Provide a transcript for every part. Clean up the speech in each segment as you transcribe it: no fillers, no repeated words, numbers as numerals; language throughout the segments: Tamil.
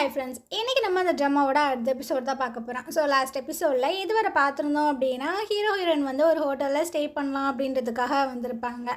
ஹாய் ஃப்ரெண்ட்ஸ், இன்றைக்கி நம்ம அந்த ட்ராமாவோட அடுத்த எபிசோட் தான் பார்க்க போகிறோம். ஸோ லாஸ்ட் எபிசோடில் இதுவரை பார்த்துருந்தோம் அப்படின்னா ஹீரோயின் வந்து ஒரு ஹோட்டலில் ஸ்டே பண்ணலாம் அப்படின்றதுக்காக வந்திருப்பாங்க.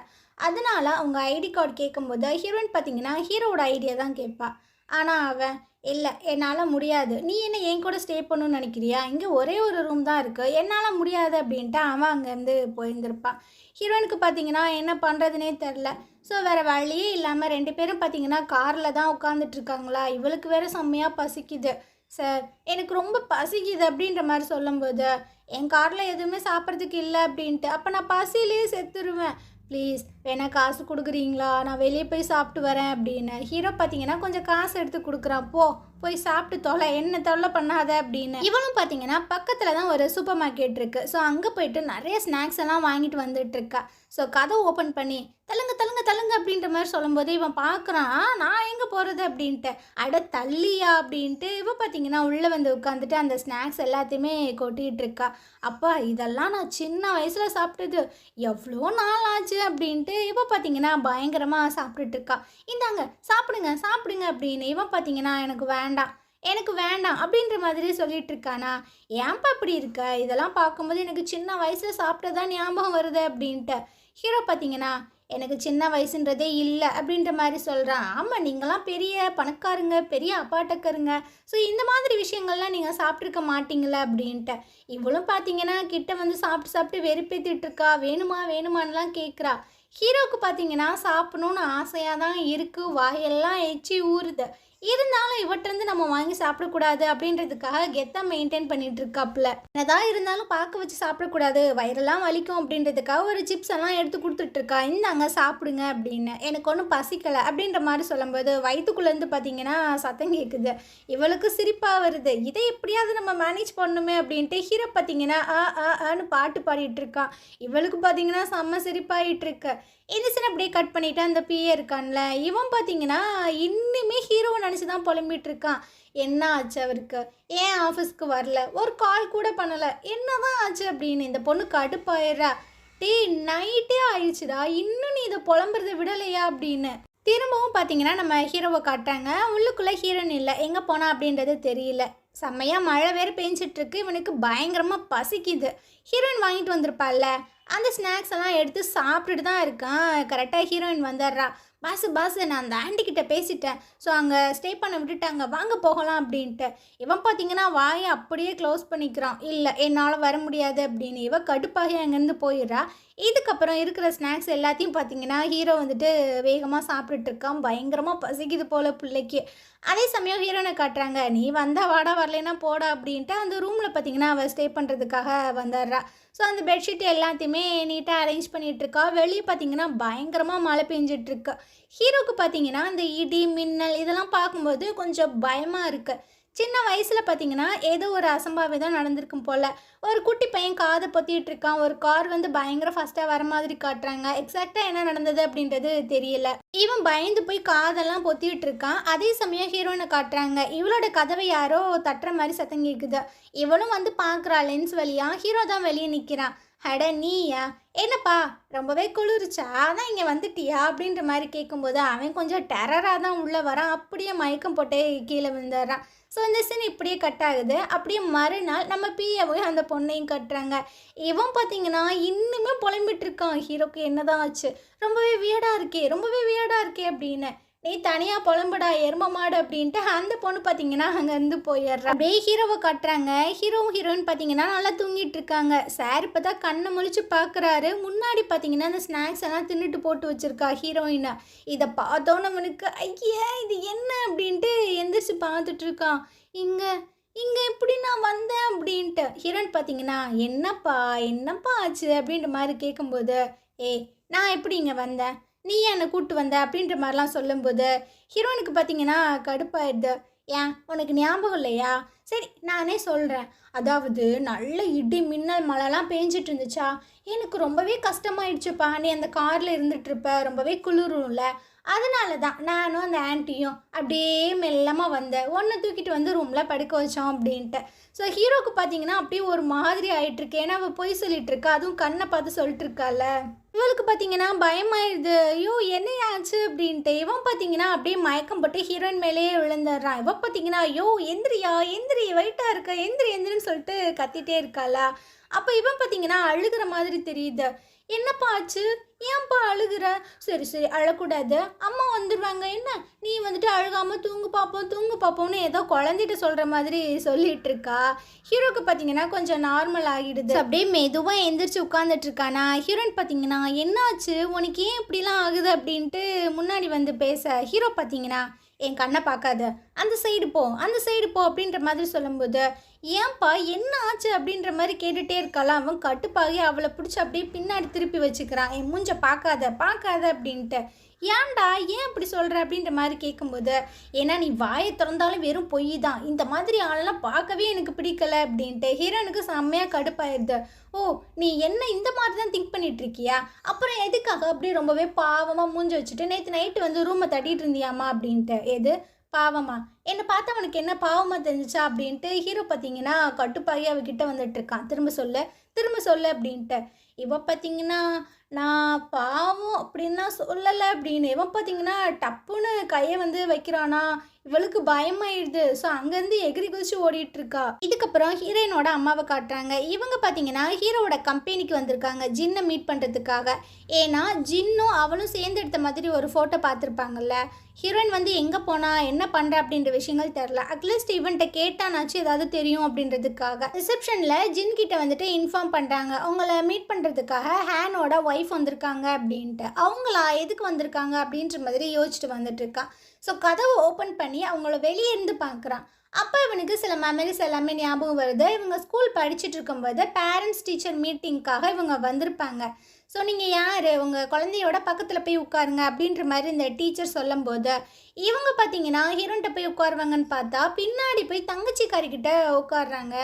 அதனால அவங்க ஐடி கார்டு கேட்கும்போது ஹீரோயின் பார்த்தீங்கன்னா ஹீரோவோட ஐடியா தான் கேட்பா. ஆனால் அவன் இல்லை, என்னால் முடியாது, நீ என்ன என் கூட ஸ்டே பண்ணணும்னு நினைக்கிறியா, இங்கே ஒரே ஒரு ரூம் தான் இருக்குது, என்னால் முடியாது அப்படின்ட்டு அவன் அங்கேருந்து போயிருந்திருப்பான். ஹீரோயினுக்கு பார்த்தீங்கன்னா என்ன பண்ணுறதுனே தெரில. ஸோ வேறு வழியே இல்லாமல் ரெண்டு பேரும் பார்த்தீங்கன்னா காரில் தான் உட்காந்துட்ருக்காங்களா. இவளுக்கு வேறு செம்மையாக பசிக்குது. சார், எனக்கு ரொம்ப பசிக்குது அப்படின்ற மாதிரி சொல்லும்போது, என் காரில் எதுவுமே சாப்பிட்றதுக்கு இல்லை அப்படின்ட்டு, அப்போ நான் பசியிலேயே செத்துருவேன், ப்ளீஸ் வேணா காசு கொடுக்குறீங்களா, நான் வெளியே போய் சாப்பிட்டு வரேன் அப்படின்னு. ஹீரோ பார்த்தீங்கன்னா கொஞ்சம் காசு எடுத்து கொடுக்குறான். போய் சாப்பிட்டு தொலை, என்ன தொல்லை பண்ணாத அப்படின்னு. இவளும் பார்த்தீங்கன்னா பக்கத்தில் தான் ஒரு சூப்பர் மார்க்கெட் இருக்குது. ஸோ அங்கே போயிட்டு நிறைய ஸ்நாக்ஸ் எல்லாம் வாங்கிட்டு வந்துட்டுருக்கா. ஸோ கதை ஓப்பன் பண்ணி தள்ளுங்க தள்ளுங்க தள்ளுங்க அப்படின்ற மாதிரி சொல்லும்போது இவன் பார்க்குறான், நான் எங்கே போகிறது அப்படின்ட்டு. அட தள்ளியா அப்படின்ட்டு இவன் பார்த்தீங்கன்னா உள்ளே வந்து உட்காந்துட்டு அந்த ஸ்நாக்ஸ் எல்லாத்தையுமே கொட்டிகிட்டு இருக்கா. அப்பா, இதெல்லாம் நான் சின்ன வயசில் சாப்பிட்டது, எவ்வளோ நாள் ஆச்சு அப்படின்ட்டு இவன் பார்த்தீங்கன்னா பயங்கரமாக சாப்பிட்டுட்டு இருக்கா. இந்தாங்க சாப்பிடுங்க சாப்பிடுங்க அப்படின்னு. இவன் பார்த்தீங்கன்னா எனக்கு வேண்டாம் அப்படின்ற மாதிரி சொல்லிட்டு இருக்கானா. ஏன்பா இப்படி இருக்க, இதெல்லாம் பார்க்கும்போது எனக்கு சின்ன வயசில் சாப்பிட்டதான் ஞாபகம் வருது அப்படின்ட்டு. ஹீரோ பார்த்தீங்கன்னா எனக்கு சின்ன வயசுன்றதே இல்லை அப்படின்ற மாதிரி சொல்கிறான். ஆமாம், நீங்களாம் பெரிய பணக்காரங்க, பெரிய அப்பாட்டக்கருங்க, ஸோ இந்த மாதிரி விஷயங்கள்லாம் நீங்கள் சாப்பிட்ருக்க மாட்டீங்களே அப்படின்ட்டு. இவளும் பார்த்தீங்கன்னா கிட்ட வந்து சாப்பிட்டு சாப்பிட்டு வெறுப்பேற்றிட்டு இருக்கா. வேணுமான்லாம் கேட்குறா. ஹீரோவுக்கு பார்த்தீங்கன்னா சாப்பிடணுன்னு ஆசையாக தான் இருக்குது, வாயெல்லாம் எச்சி ஊறுது. இருந்தாலும் இவற்றிருந்து நம்ம வாங்கி சாப்பிடக்கூடாது அப்படின்றதுக்காக கெத்தாக மெயின்டைன் பண்ணிட்டு இருக்காப்புல. என்னதான் இருந்தாலும் பார்க்க வச்சு சாப்பிடக்கூடாது, வயிறெல்லாம் வலிக்கும் அப்படின்றதுக்காக ஒரு சிப்ஸ் எல்லாம் எடுத்து கொடுத்துட்ருக்கா. இந்தாங்க சாப்பிடுங்க அப்படின்னு. எனக்கு ஒன்றும் பசிக்கலை அப்படின்ற மாதிரி சொல்லும்போது வயிற்றுக்குள்ளேருந்து பார்த்தீங்கன்னா சத்தம் கேட்குது. இவளுக்கு சிரிப்பாக வருது. இதை எப்படியாவது நம்ம மேனேஜ் பண்ணணுமே அப்படின்ட்டு ஹீரோ பார்த்தீங்கன்னா ஆன்னு பாட்டு பாடிட்டு இருக்கான். இவளுக்கு பார்த்தீங்கன்னா செம்ம சிரிப்பாகிட்டு இருக்கு. இந்த சீன் அப்படியே கட் பண்ணிவிட்டு அந்த பிஏ இருக்கான்ல, இவன் பார்த்தீங்கன்னா இன்னுமே ஹீரோவை நினச்சி தான் புலம்பிகிட்டு இருக்கான். என்ன ஆச்சு அவருக்கு, ஏன் ஆஃபீஸ்க்கு வரல, ஒரு கால் கூட பண்ணலை, என்ன தான் ஆச்சு அப்படின்னு. இந்த பொண்ணு கடுப்பாயிடுறா. நைட்டே ஆயிடுச்சுடா, இன்னும் நீ இதை புலம்புறதை விடலையா அப்படின்னு. திரும்பவும் பார்த்தீங்கன்னா நம்ம ஹீரோவை காட்டுறாங்க. உள்ளுக்குள்ளே ஹீரோயின் இல்லை, எங்கே போனா அப்படின்றது தெரியல. செம்மையாக மழை வேறு பெஞ்சிட்ருக்கு. இவனுக்கு பயங்கரமாக பசிக்குது. ஹீரோயின் வாங்கிட்டு வந்திருப்பாள்ல, அந்த ஸ்நாக்ஸ் எல்லாம் எடுத்து சாப்பிட்டுட்டு தான் இருக்கான். கரெக்டாக ஹீரோயின் வந்துடுறா. பாஸ் நான் அந்த ஆண்டிக்கிட்ட பேசிட்டேன், ஸோ அங்கே ஸ்டே பண்ண விட்டுட்டாங்க, வாங்க போகலாம் அப்படின்ட்டு. இவன் பார்த்தீங்கன்னா வாயை அப்படியே க்ளோஸ் பண்ணிக்கிறான். இல்லை, என்னால் வர முடியாது அப்படின்னு. இவன் கடுப்பாகி அங்கேருந்து போயிடுறா. இதுக்கப்புறம் இருக்கிற ஸ்நாக்ஸ் எல்லாத்தையும் பார்த்தீங்கன்னா ஹீரோ வந்துட்டு வேகமாக சாப்பிட்டுட்ருக்கான். பயங்கரமாக பசிக்குது போல் பிள்ளைக்கு. அதே சமயம் ஹீரோனை காட்டுறாங்க. நீ வந்தால் வாடா, வரலைன்னா போடா அப்படின்ட்டு அந்த ரூமில் பார்த்தீங்கன்னா அவள் ஸ்டே பண்ணுறதுக்காக வந்துடுறா. ஸோ அந்த பெட்ஷீட் எல்லாத்தையுமே நீட்டாக அரேஞ்ச் பண்ணிகிட்ருக்கா. வெளியே பார்த்தீங்கன்னா பயங்கரமாக மழை பெஞ்சிட்ருக்கு. ஹீரோவுக்கு பார்த்தீங்கன்னா அந்த இடி மின்னல் இதெல்லாம் பார்க்கும்போது கொஞ்சம் பயமாக இருக்குது. சின்ன வயசில் பார்த்தீங்கன்னா ஏதோ ஒரு அசம்பாவிதம் நடந்திருக்கும் போல். ஒரு குட்டி பையன் காதை பொத்திட்டு இருக்கான். ஒரு கார் வந்து பயங்கர ஃபஸ்ட்டாக வர மாதிரி காட்டுறாங்க. எக்ஸாக்டாக என்ன நடந்தது அப்படின்றது தெரியல. இவன் பயந்து போய் காதெல்லாம் பொத்திட்டு இருக்கான். அதே சமயம் ஹீரோயினை காட்டுறாங்க. இவளோட கதவை யாரோ தட்டுற மாதிரி சத்தம் கேட்குது. இவளும் வந்து பார்க்குறா லென்ஸ் வழியா. ஹீரோ தான் வெளியே நிற்கிறான். அட நீயா, என்னப்பா ரொம்பவே குளிர்ச்சா, அதான் இங்கே வந்துட்டியா அப்படின்ற மாதிரி கேட்கும்போது அவன் கொஞ்சம் டெரராக தான் உள்ளே வரான். அப்படியே மயக்கம் போட்டே கீழே விழுந்துடுறான். ஸோ இந்த சீன் இப்படியே கட் ஆகுது. அப்படியே மறுநாள் நம்ம பிஏவையும் அந்த பொண்ணையும் கட்டுறாங்க. இவன் பார்த்தீங்கன்னா இன்னுமே புலம்பிட்டு இருக்கான். ஹீரோக்கு என்னதான் ஆச்சு, ரொம்பவே வியர்டாக இருக்கே அப்படின்னு. நீ தனியாக புலம்புடா எரும மாடு அப்படின்ட்டு அந்த பொண்ணு பார்த்தீங்கன்னா அங்கேருந்து போயிடுறா. அப்படியே ஹீரோவை கட்டுறாங்க. ஹீரோயின் பார்த்தீங்கன்னா நல்லா தூங்கிட்டு இருக்காங்க. சார் இப்போ தான் கண்ணை முழிச்சு பார்க்குறாரு. முன்னாடி பார்த்தீங்கன்னா அந்த ஸ்நாக்ஸ் எல்லாம் தின்னுட்டு போட்டு வச்சுருக்கா ஹீரோயினை. இதை பார்த்தோன்னு அவனுக்கு ஐயா இது என்ன அப்படின்ட்டு எந்திரிச்சு பார்த்துட்டு இருக்கான். இங்கே எப்படி நான் வந்தேன் அப்படின்ட்டு. ஹீரோயின் பார்த்தீங்கன்னா என்னப்பா ஆச்சு அப்படின்ற மாதிரி கேட்கும்போது, நான் எப்படி இங்கே வந்தேன், நீ என்னை கூப்பிட்டு வந்த அப்படின்ற மாதிரிலாம் சொல்லும்போது ஹீரோனுக்கு பார்த்தீங்கன்னா கடுப்பாயிடுது. ஏன் உனக்கு ஞாபகம் இல்லையா, சரி நானே சொல்கிறேன். அதாவது நல்ல இடி மின்னல் மழைலாம் பேஞ்சிட்டு இருந்துச்சா, எனக்கு ரொம்பவே கஷ்டமாயிடுச்சுப்பா. நீ அந்த காரில் இருந்துகிட்ருப்ப, ரொம்பவே குளிரும்ல, அதனால தான் நானும் அந்த ஆன்ட்டியும் அப்படியே மெல்லமாக வந்தேன். ஒன்றை தூக்கிட்டு வந்து ரூமில் படுக்க வச்சோம் அப்படின்ட்டு. ஸோ ஹீரோவுக்கு பார்த்தீங்கன்னா அப்படியே ஒரு மாதிரி ஆகிட்டுருக்கு. ஏன்னா அவள் பொய் சொல்லிட்டு இருக்கா, அதுவும் கண்ணை பார்த்து சொல்லிட்டு இருக்கால. இவளுக்கு பார்த்தீங்கன்னா பயமாயிடுது. ஐயோ என்னையாச்சு அப்படின்ட்டு. இவன் பார்த்தீங்கன்னா அப்படியே மயக்கம் போட்டு ஹீரோயின் மேலேயே விழுந்துடுறான். இவன் பார்த்தீங்கன்னா ஐயோ எந்திரியா எந்திரி, வெயிட்டாக இருக்க, எந்திரி எந்திரின்னு சொல்லிட்டு கத்திட்டே இருக்காளா. அப்போ இவன் பார்த்தீங்கன்னா அழுகிற மாதிரி தெரியுது. என்னப்பா ஆச்சு, ஏன்ப்பா அழுகிற? சரி சரி அழக்கூடாது, அம்மா வந்துடுவாங்க, என்ன நீ வந்துட்டு அழுகாமல் தூங்கு பார்ப்போம் தூங்கு பார்ப்போம்னு ஏதோ குழந்தைகிட்ட சொல்கிற மாதிரி சொல்லிட்டு இருக்கா. ஹீரோக்கு பார்த்தீங்கன்னா கொஞ்சம் நார்மல் ஆகிடுது. அப்படியே மெதுவாக எந்திரிச்சு உட்காந்துட்டு இருக்கானா. ஹீரோயின் பார்த்தீங்கன்னா என்னாச்சு உனக்கு, ஏன் இப்படிலாம் ஆகுது அப்படின்ட்டு முன்னாடி வந்து பேச, ஹீரோ பார்த்தீங்கன்னா என் கண்ணை பார்க்காத, அந்த சைடு போ அந்த சைடு போ அப்படின்ற மாதிரி சொல்லும்போது, ஏன்பா என்ன ஆச்சு அப்படின்ற மாதிரி கேட்டுகிட்டே இருக்கலாம். அவன் கட்டுப்பாகி அவளை பிடிச்சி அப்படியே பின்னாடி திருப்பி வச்சுக்கிறான். என் மூஞ்ச பார்க்காத பார்க்காத அப்படின்ட்டு. ஏன்டா ஏன் இப்படி சொல்கிற அப்படின்ற மாதிரி கேட்கும்போது, ஏன்னா நீ வாயை திறந்தாலும் வெறும் பொய் தான், இந்த மாதிரி ஆளெல்லாம் பார்க்கவே எனக்கு பிடிக்கல அப்படின்ட்டு. ஹீரோனுக்கு செம்மையாக கடுப்பாயிருது. ஓ நீ என்ன இந்த மாதிரி தான் திங்க் பண்ணிட்டு இருக்கியா, அப்புறம் எதுக்காக அப்படியே ரொம்பவே பாவமாக மூஞ்சி வச்சுட்டு நேற்று நைட்டு வந்து ரூமை தட்டிட்டு இருந்தியாமா அப்படின்ட்டு. எது பாவமா, என்னை பார்த்து அவனுக்கு என்ன பாவமாக தெரிஞ்சிச்சா அப்படின்ட்டு ஹீரோ பார்த்தீங்கன்னா கட்டுப்பாகி அவகிட்ட வந்துட்டு இருக்கான். திரும்ப சொல்லு அப்படின்ட்டு. இவ பார்த்தீங்கன்னா நான் பாவம் அப்படின்லாம் சொல்லலை அப்படின்னு. இவன் பார்த்தீங்கன்னா டப்புன்னு கையை வந்து வைக்கிறானா. இவளுக்கு பயமாயிடுது. ஸோ அங்கேருந்து எகிரி குதிச்சு ஓடிட்டு இருக்கா. இதுக்கப்புறம் ஹீரோயினோட அம்மாவை காட்டுறாங்க. இவங்க பார்த்தீங்கன்னா ஹீரோவோட கம்பெனிக்கு வந்திருக்காங்க ஜின்னை மீட் பண்ணுறதுக்காக. ஏன்னா ஜின்னும் அவளும் சேர்ந்து எடுத்த மாதிரி ஒரு ஃபோட்டோ பார்த்துருப்பாங்கல்ல. ஹீரோயின் வந்து எங்கே போனா என்ன பண்ணுற அப்படின்ற விஷயங்கள் தெரில. அட்லீஸ்ட் இவன்கிட்ட கேட்டானாச்சும் ஏதாவது தெரியும் அப்படின்றதுக்காக ரிசப்ஷனில் ஜின் கிட்ட வந்துட்டு இன்ஃபார்ம் பண்ணுறாங்க. அவங்கள மீட் பண்ணுறதுக்காக ஹேனோட ஒய்ஃப் வந்திருக்காங்க அப்படின்ட்டு. அவங்களா எதுக்கு வந்திருக்காங்க அப்படின்ற மாதிரி யோசிச்சுட்டு வந்துட்டு இருக்கான். ஸோ கதவை ஓப்பன் பண்ணி அவங்கள வெளியே இருந்து பார்க்குறான். அப்போ இவனுக்கு சில மெமரிஸ் எல்லாமே ஞாபகம் வருது. இவங்க ஸ்கூல் படிச்சுட்டு இருக்கும்போது பேரண்ட்ஸ் டீச்சர் மீட்டிங்க்காக இவங்க வந்திருப்பாங்க. ஸோ நீங்கள் யார், உங்கள் குழந்தையோட பக்கத்தில் போய் உட்காருங்க அப்படின்ற மாதிரி இந்த டீச்சர் சொல்லும்போது, இவங்க பார்த்தீங்கன்னா ஹீரோன்கிட்ட போய் உட்காருவாங்கன்னு பார்த்தா பின்னாடி போய் தங்கச்சிக்காரிக்கிட்ட உட்காடுறாங்க.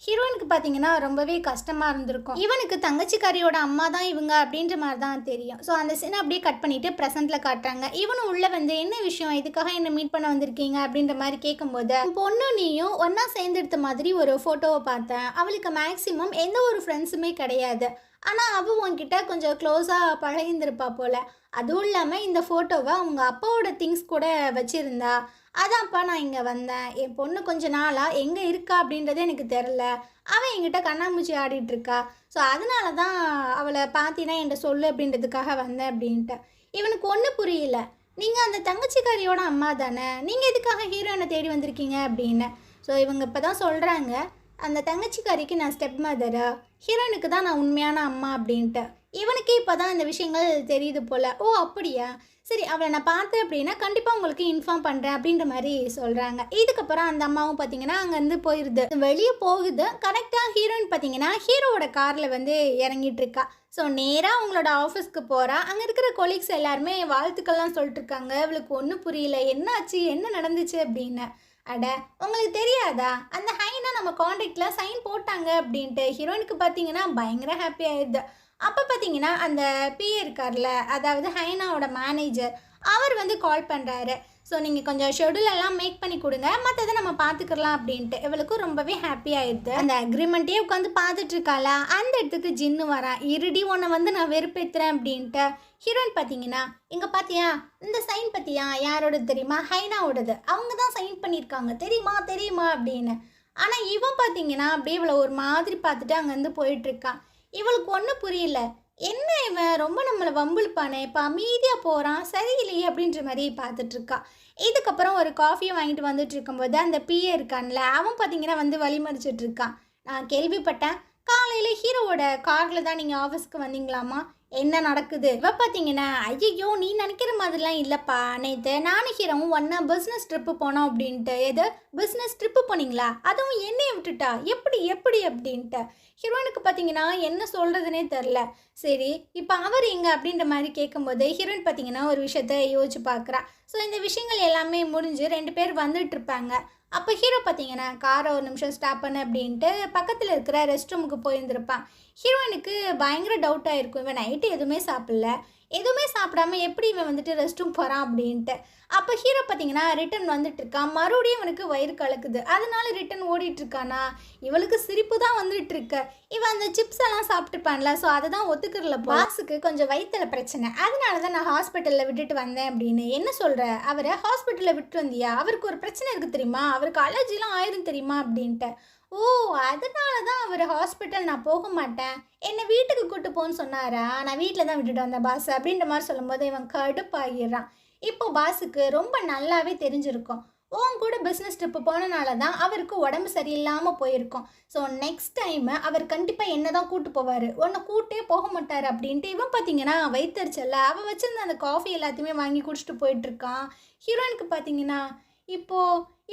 ஹீரோயினுக்கு பார்த்தீங்கன்னா ரொம்பவே கஷ்டமாக இருந்திருக்கும். இவனுக்கு தங்கச்சிக்காரியோட அம்மா தான் இவங்க அப்படின்ற மாதிரி தான் தெரியும். ஸோ அந்த சீனை அப்படியே கட் பண்ணிவிட்டு ப்ரெசென்ட்டில் காட்டுறாங்க. இவனும் உள்ளே வந்து என்ன விஷயம், இதுக்காக என்ன மீட் பண்ண வந்திருக்கீங்க அப்படின்ற மாதிரி கேட்கும்போது, பொண்ணு நீயும் ஒன்றா சேர்ந்து எடுத்த மாதிரி ஒரு ஃபோட்டோவை பார்த்தேன். அவளுக்கு மேக்ஸிமம் எந்த ஒரு ஃப்ரெண்ட்ஸுமே கிடையாது. ஆனால் அவள் உன்கிட்ட கொஞ்சம் க்ளோஸாக பழகிந்திருப்பா போல். அதுவும் இல்லாமல் இந்த ஃபோட்டோவை அவங்க அப்பாவோட திங்ஸ் கூட வச்சுருந்தா. அதான்ப்பா நான் இங்கே வந்தேன். என் பொண்ணு கொஞ்ச நாளாக எங்கே இருக்கா அப்படின்றதே எனக்கு தெரில. அவன் என்கிட்ட கண்ணாமூச்சி ஆடிட்டுருக்கா. ஸோ அதனால தான் அவளை பார்த்தீங்கன்னா என்கிட்ட சொல்லு அப்படின்றதுக்காக வந்தேன் அப்படின்ட்டு. இவனுக்கு ஒன்றும் புரியல. நீங்கள் அந்த தங்கச்சிக்காரியோட அம்மா தானே, நீங்கள் எதுக்காக ஹீரோயினை தேடி வந்திருக்கீங்க அப்படின்னு. ஸோ இவங்க இப்போ தான் சொல்கிறாங்க, அந்த தங்கச்சிக்காரிக்கு நான் ஸ்டெப் மதரா, ஹீரோனுக்கு தான் நான் உண்மையான அம்மா அப்படின்ட்டு. இவனுக்கே இப்போ தான் இந்த விஷயங்கள் தெரியுது போல். ஓ அப்படியா, சரி அவளை நான் பார்த்தேன் அப்படின்னா கண்டிப்பாக உங்களுக்கு இன்ஃபார்ம் பண்ணுறேன் அப்படின்ற மாதிரி சொல்கிறாங்க. இதுக்கப்புறம் அந்த அம்மாவும் பார்த்தீங்கன்னா அங்கேருந்து போயிடுது, வெளியே போகுது. கரெக்டாக ஹீரோயின் பார்த்தீங்கன்னா ஹீரோவோட காரில் வந்து இறங்கிட்டு இருக்கா. ஸோ நேராக அவங்களோட ஆஃபீஸ்க்கு போகிறா. அங்கே இருக்கிற கொலீக்ஸ் எல்லாருமே வாழ்த்துக்கள்லாம் சொல்லிட்டு இருக்காங்க. இவளுக்கு ஒன்றும் புரியல, என்னாச்சு என்ன நடந்துச்சு அப்படின்னு. அட உங்களுக்கு தெரியாதா, அந்த ஹைனா நம்ம கான்ட்ராக்டில் சைன் போட்டாங்க அப்படின்ட்டு. ஹீரோயினுக்கு பார்த்தீங்கன்னா பயங்கர ஹாப்பி ஆயிடுது. அப்போ பார்த்தீங்கன்னா அந்த பிஏ இருக்கார்ல, அதாவது ஹைனாவோட மேனேஜர், அவர் வந்து கால் பண்ணுறாரு. ஸோ நீங்கள் கொஞ்சம் ஷெடியூலெல்லாம் மேக் பண்ணி கொடுங்க, மற்றதை நம்ம பார்த்துக்கலாம் அப்படின்ட்டு. இவளுக்கும் ரொம்பவே ஹாப்பி ஆயிடுது. அந்த அக்ரிமெண்ட்டே உட்காந்து பார்த்துட்டு இருக்காளா, அந்த இடத்துக்கு ஜின்னு வரான். இருடி உன்னை வந்து நான் வெறுப்பேற்றுறேன் அப்படின்ட்டு. ஹீரோயின் பார்த்தீங்கன்னா இங்கே பார்த்தியா இந்த சைன் பார்த்தியா, யாரோடது தெரியுமா, ஹைனாவோடது, அவங்க தான் சைன் பண்ணியிருக்காங்க தெரியுமா தெரியுமா அப்படின்னு. ஆனால் இவன் பார்த்தீங்கன்னா அப்படியே இவளை ஒரு மாதிரி பார்த்துட்டு அங்கேருந்து போயிட்டுருக்கான். இவளுக்கு ஒன்றும் புரியல, என்ன இவன் ரொம்ப நம்மளை வம்புழுப்பானே, இப்போ அமைதியாக போகிறான், சரியில்லையே அப்படின்ற மாதிரி பார்த்துட்ருக்கா. இதுக்கப்புறம் ஒரு காஃபியை வாங்கிட்டு வந்துட்டு இருக்கும்போது அந்த பிஏ இருக்கான்ல, அவன் பார்த்தீங்கன்னா வந்து வழிமறிச்சிட்டு இருக்கான். நான் கேள்விப்பட்டேன் காலையில் ஹீரோவோட காரில் தான் நீங்கள் ஆஃபீஸ்க்கு வந்தீங்களாமா, என்ன நடக்குது? இவ பார்த்தீங்கன்னா ஐயோ நீ நினைக்கிற மாதிரிலாம் இல்லைப்பா, நேற்று நானும் ஹீரோவும் ஒன்றா பிஸ்னஸ் ட்ரிப்பு போனோம் அப்படின்ட்டு. எது பிஸ்னஸ் ட்ரிப்பு போனீங்களா, அதுவும் என்னையை விட்டுட்டா, எப்படி எப்படி அப்படின்ட்டு. ஹீரோயினுக்கு பார்த்தீங்கன்னா என்ன சொல்கிறதுனே தெரில. சரி இப்போ அவர் எங்கே அப்படின்ற மாதிரி கேட்கும்போது ஹீரோயின் பார்த்தீங்கன்னா ஒரு விஷயத்த யோசிச்சு பார்க்குறா. ஸோ இந்த விஷயங்கள் எல்லாமே முடிஞ்சு 2 பேர் வந்துட்டுருப்பாங்க. அப்போ ஹீரோ பார்த்தீங்கன்னா காரை ஒரு நிமிஷம் ஸ்டாப் பண்ணு அப்படின்ட்டு பக்கத்தில் இருக்கிற ரெஸ்ட் ரூமுக்கு போயிருந்திருப்பான். ஹீரோயினுக்கு பயங்கர டவுட்டாக இருக்கும், இவன் நைட்டு எதுவுமே சாப்பிடல, எதுவுமே சாப்பிடாம எப்படி இவன் வந்துட்டு ரெஸ்ட் ரூம் போகிறான் அப்படின்ட்டு. அப்போ ஹீரோ பார்த்தீங்கன்னா ரிட்டன் வந்துட்டு இருக்கான். மறுபடியும் இவனுக்கு வயிறு கலக்குது. அதனால ரிட்டன் ஓடிட்டு இருக்கானா. இவளுக்கு சிரிப்பு தான் வந்துட்டு இருக்கு. இவன் அந்த சிப்ஸ் எல்லாம் சாப்பிட்டுப்பான்ல, ஸோ அதை தான் ஒத்துக்கிறல. பாஸுக்கு கொஞ்சம் வயிற்றுல பிரச்சனை, அதனால தான் நான் ஹாஸ்பிட்டலில் விட்டுட்டு வந்தேன் அப்படின்னு. என்ன சொல்கிற, அவரை ஹாஸ்பிட்டலில் விட்டு வந்தியா? அவருக்கு ஒரு பிரச்சனை இருக்குது தெரியுமா, அவருக்கு அலர்ஜிலாம் ஆயிரும் தெரியுமா அப்படின்ட்டு. ஓ, அதனால தான் அவர் ஹாஸ்பிட்டல் நான் போக மாட்டேன், என்னை வீட்டுக்கு கூட்டு போன்னு சொன்னாரா, நான் வீட்டில் தான் விட்டுட்டு வந்தேன் பாஸ் அப்படின்ற மாதிரி சொல்லும்போது இவன் கடுப்பாகிடுறான். இப்போ பாஸுக்கு ரொம்ப நல்லாவே தெரிஞ்சிருக்கும், உன் கூட பிஸ்னஸ் ட்ரிப்பு போனனால தான் அவருக்கு உடம்பு சரியில்லாமல் போயிருக்கும். ஸோ நெக்ஸ்ட் டைம் அவர் கண்டிப்பாக என்ன தான் கூட்டு போவார், உன்னை கூட்டே போக மாட்டார் அப்படின்ட்டு. இவன் பார்த்தீங்கன்னா வயிற்றுச்சல்ல அவள் வச்சுருந்த அந்த காஃபி எல்லாத்தையுமே வாங்கி குடிச்சிட்டு போயிட்டுருக்கான். ஹீரோயினுக்கு பார்த்தீங்கன்னா இப்போ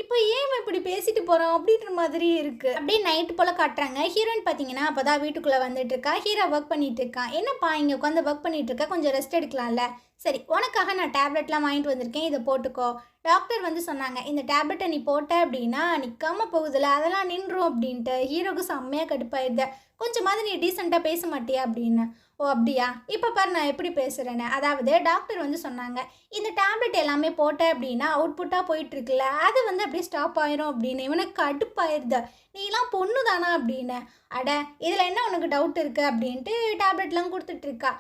இப்போ ஏன் இப்படி பேசிட்டு போகிறோம் அப்படின்ற மாதிரி இருக்குது. அப்படியே நைட்டு போல் காட்டுறாங்க. ஹீரோயின் பார்த்தீங்கன்னா அப்போ தான் வீட்டுக்குள்ளே வந்துட்டு இருக்கா. ஹீரோ ஒர்க் பண்ணிட்டு இருக்கான். என்னப்பா இங்கே உட்காந்து ஒர்க் பண்ணிட்டு இருக்கா, கொஞ்சம் ரெஸ்ட் எடுக்கலாம்ல. சரி, உனக்காக நான் டேப்லெட்லாம் வாங்கிட்டு வந்திருக்கேன், இதை போட்டுக்கோ. டாக்டர் வந்து சொன்னாங்க இந்த டேப்லெட்டை நீ போட்ட அப்படின்னா நிற்காமல் போகுதுல, அதெல்லாம் நின்றும் அப்படின்ட்டு. ஹீரோக்கு செம்மையாக கடுப்பாயிருது. கொஞ்சமாவது நீ டீசெண்டாக பேச மாட்டியா அப்படின்னு. ஓ அப்படியா, இப்போ பாரு நான் எப்படி பேசுகிறேன்னு. அதாவது டாக்டர் வந்து சொன்னாங்க இந்த டேப்லெட் எல்லாமே போட்ட அப்படின்னா அவுட்புட்டாக போயிட்டுருக்குல்ல, அது வந்து அப்படியே ஸ்டாப் ஆயிரும் அப்படின்னு. இவனுக்கு கடுப்பாயிருது. நீலாம் பொண்ணு தானா அப்படின்னு. அட இதில் என்ன உனக்கு டவுட் இருக்குது அப்படின்ட்டு டேப்லெட்லாம் கொடுத்துட்ருக்கா.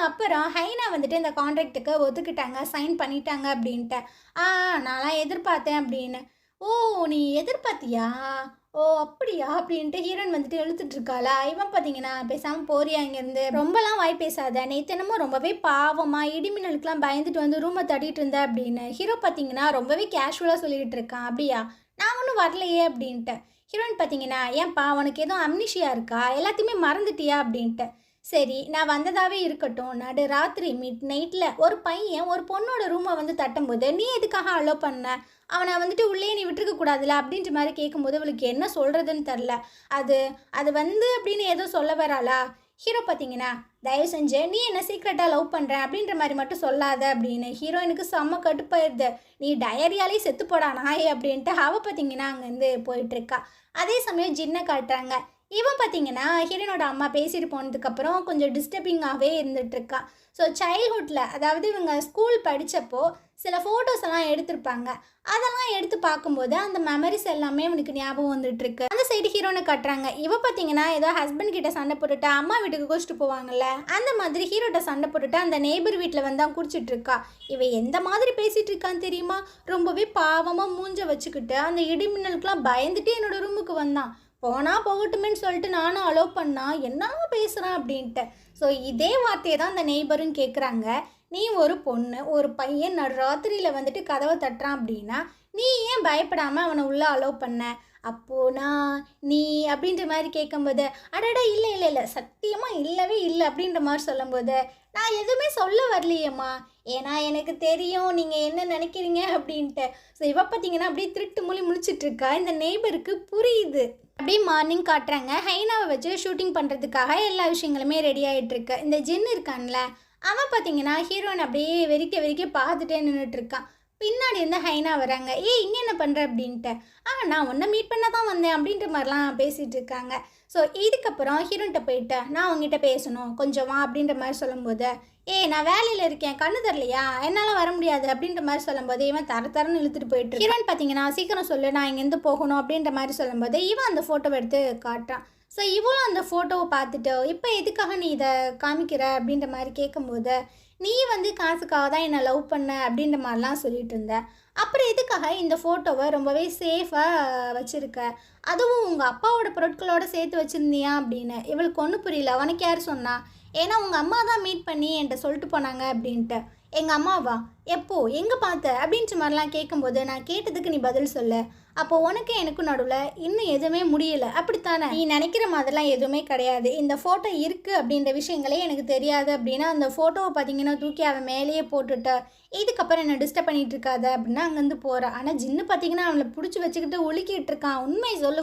அப்புறம் ஹைனா வந்துட்டு இந்த கான்ட்ராக்டுக்கு ஒத்துக்கிட்டாங்க, சைன் பண்ணிட்டாங்க அப்படின்ட்டு. நான்லாம் எதிர்பார்த்தேன் அப்படின்னு. ஓ, நீ எதிர்பார்த்தியா, ஓ அப்படியா அப்படின்ட்டு ஹீரோயின் வந்துட்டு எழுத்துட்டு இருக்காளா. இவன் பார்த்தீங்கன்னா பேசாமல் போறியா இங்கேருந்து, ரொம்பலாம் வாய் பேசாத, நேத்தனமும் ரொம்பவே பாவமாக இடிமின்னலுக்குலாம் பயந்துட்டு வந்து ரூமை தட்டிட்டு இருந்த அப்படின்னு. ஹீரோ பார்த்தீங்கன்னா ரொம்பவே கேஷுவலாக சொல்லிகிட்டு இருக்கான். அப்படியா, நான் ஒன்றும் வரலையே அப்படின்ட்டு. ஹீரோயின் பார்த்தீங்கன்னா ஏன்பா உனக்கு எதுவும் அம்னிஷியா இருக்கா, எல்லாத்தையுமே மறந்துட்டியா அப்படின்ட்டு. சரி, நான் வந்ததாகவே இருக்கட்டும், நடு ராத்திரி மிட் நைட்டில் ஒரு பையன் ஒரு பொண்ணோட ரூமை வந்து தட்டும்போது நீ எதுக்காக அலோ பண்ண, அவனை வந்துட்டு உள்ளே நீ விட்டுருக்க கூடாதுல அப்படின்ற மாதிரி கேட்கும்போது அவளுக்கு என்ன சொல்கிறதுன்னு தெரில. அது அது வந்து அப்படின்னு ஏதோ சொல்ல வராளா. ஹீரோ பார்த்தீங்கன்னா தயவு செஞ்சு நீ என்ன சீக்ரெட்டாக லவ் பண்ணுறேன் அப்படின்ற மாதிரி மட்டும் சொல்லாத அப்படின்னு. ஹீரோயினுக்கு செம்ம கடுப்பாயிருது. நீ டயரியாலே செத்து போடா நாயே அப்படின்ட்டு அவள் பார்த்தீங்கன்னா அங்கேருந்து போயிட்டுருக்கா. அதே சமயம் ஜின்னை காட்டுறாங்க. இவன் பார்த்தீங்கன்னா ஹீரோனோட அம்மா பேசிட்டு போனதுக்கப்புறம் கொஞ்சம் டிஸ்டர்பிங்காகவே இருந்துகிட்ருக்கா. ஸோ சைல்ட்ஹுட்டில், அதாவது இவங்க ஸ்கூல் படித்தப்போ சில ஃபோட்டோஸ் எல்லாம் எடுத்திருப்பாங்க. அதெல்லாம் எடுத்து பார்க்கும்போது அந்த மெமரிஸ் எல்லாமே அவனுக்கு ஞாபகம் வந்துட்டுருக்கு. அந்த சைடு ஹீரோனை கட்டுறாங்க. இவ பார்த்தீங்கன்னா ஏதோ ஹஸ்பண்ட் கிட்ட சண்டை போட்டுட்டு அம்மா வீட்டுக்கு குடிச்சிட்டு போவாங்கல்ல, அந்த மாதிரி ஹீரோட்ட சண்டை போட்டுட்டு அந்த நெய்பர் வீட்டில் வந்து தான் குடிச்சிட்டு இருக்கா. இவ எந்த மாதிரி பேசிகிட்டு இருக்கான்னு தெரியுமா, ரொம்பவே பாவமாக மூஞ்ச வச்சுக்கிட்டு அந்த இடிமின்னலுக்குலாம் பயந்துட்டு என்னோட ரூமுக்கு வந்தான். போனால் போகட்டுமேன்னு சொல்லிட்டு நானும் அலோவ் பண்ணா என்ன பேசுகிறான் அப்படின்ட்டு. ஸோ இதே வார்த்தையை தான் அந்த நெய்பரும் கேட்குறாங்க. நீ ஒரு பொண்ணு, ஒரு பையன் நடுராத்திரியில் வந்துட்டு கதவை தட்டுறான் அப்படின்னா நீ ஏன் பயப்படாமல் அவனை உள்ளே அலோவ் பண்ண, அப்போனா நீ அப்படின்ற மாதிரி கேட்கும்போது அடடா இல்லை இல்லை இல்லை சத்தியமாக இல்லவே இல்லை அப்படின்ற மாதிரி சொல்லும்போது நான் எதுவுமே சொல்ல வரலையேம்மா, ஏன்னா எனக்கு தெரியும் நீங்கள் என்ன நினைக்கிறீங்க அப்படின்ட்டு. ஸோ இவ பார்த்தீங்கன்னா அப்படியே திருட்டு மொழி முழிச்சிட்ருக்கா. இந்த நெய்பருக்கு புரியுது. அப்படியே மார்னிங் காட்டுறாங்க. ஹைனாவை வச்சு ஷூட்டிங் பண்ணுறதுக்காக எல்லா விஷயங்களுமே ரெடி ஆகிட்டுருக்கு. இந்த ஜின் இருக்கான்ல, அவன் பார்த்தீங்கன்னா ஹீரோயின் அப்படியே வெறிக்க பார்த்துட்டே நின்றுட்டுருக்கான். பின்னாடி இருந்து ஹைனா வராங்க. இங்கே என்ன பண்ணுற அப்படின்ட்டு. நான் உன்னை மீட் பண்ண தான் வந்தேன் அப்படின்ற மாதிரிலாம் பேசிகிட்டு இருக்காங்க. ஸோ இதுக்கப்புறம் ஹீரோன்கிட்ட போயிட்டு நான் அவங்ககிட்ட பேசணும் கொஞ்சம் வா அப்படின்ற மாதிரி சொல்லும்போது நான் வேலையில் இருக்கேன், கண்ணு தரலையா, என்னால் வர முடியாது அப்படின்ற மாதிரி சொல்லும்போது இவன் தரன்னு இழுத்துட்டு போயிட்டு ஹீரோயின் பார்த்தீங்கன்னா சீக்கிரம் சொல்லு நான் இங்கேருந்து போகணும் அப்படின்ற மாதிரி சொல்லும்போது இவன் அந்த ஃபோட்டோவை எடுத்து காட்டுறான். ஸோ இவளும் அந்த ஃபோட்டோவை பார்த்துட்டு இப்போ எதுக்காக நீ இதை காமிக்கிற அப்படின்ற மாதிரி கேட்கும்போது நீ வந்து காசுக்காக தான் என்னை லவ் பண்ண அப்படின்ற மாதிரிலாம் சொல்லிட்டு இருந்த, அப்புறம் எதுக்காக இந்த ஃபோட்டோவை ரொம்பவே சேஃபாக வச்சுருக்க, அதுவும் உங்கள் அப்பாவோட பொருட்களோடு சேர்த்து வச்சுருந்தியா அப்படின்னு. இவளுக்கு ஒன்றும் புரியல. உனக்கு யார் சொன்னா, ஏன்னா உங்கள் அம்மா தான் மீட் பண்ணி என்கிட்ட சொல்லிட்டு போனாங்க அப்படின்ட்டு. எங்கள் அம்மாவா, எப்போ, எங்கே பார்த்த அப்படின்ற மாதிரிலாம் கேட்கும்போது நான் கேட்டதுக்கு நீ பதில் சொல்ல, அப்போ உனக்கு எனக்கும் நடுவில் இன்னும் எதுவுமே முடியலை அப்படித்தானே, நீ நினைக்கிற மாதிரிலாம் எதுவுமே கிடையாது, இந்த ஃபோட்டோ இருக்குது அப்படின்ற விஷயங்களே எனக்கு தெரியாது அப்படின்னா அந்த ஃபோட்டோவை பார்த்தீங்கன்னா தூக்கி அவன் மேலேயே போட்டுட்ட, இதுக்கப்புறம் என்ன டிஸ்டர்ப் பண்ணிகிட்டு இருக்காத அப்படின்னா அங்கேருந்து போகிறான். ஆனால் ஜின்னு பார்த்தீங்கன்னா அவளை பிடிச்சி வச்சுக்கிட்டு ஒழுக்கிட்டு இருக்கான்.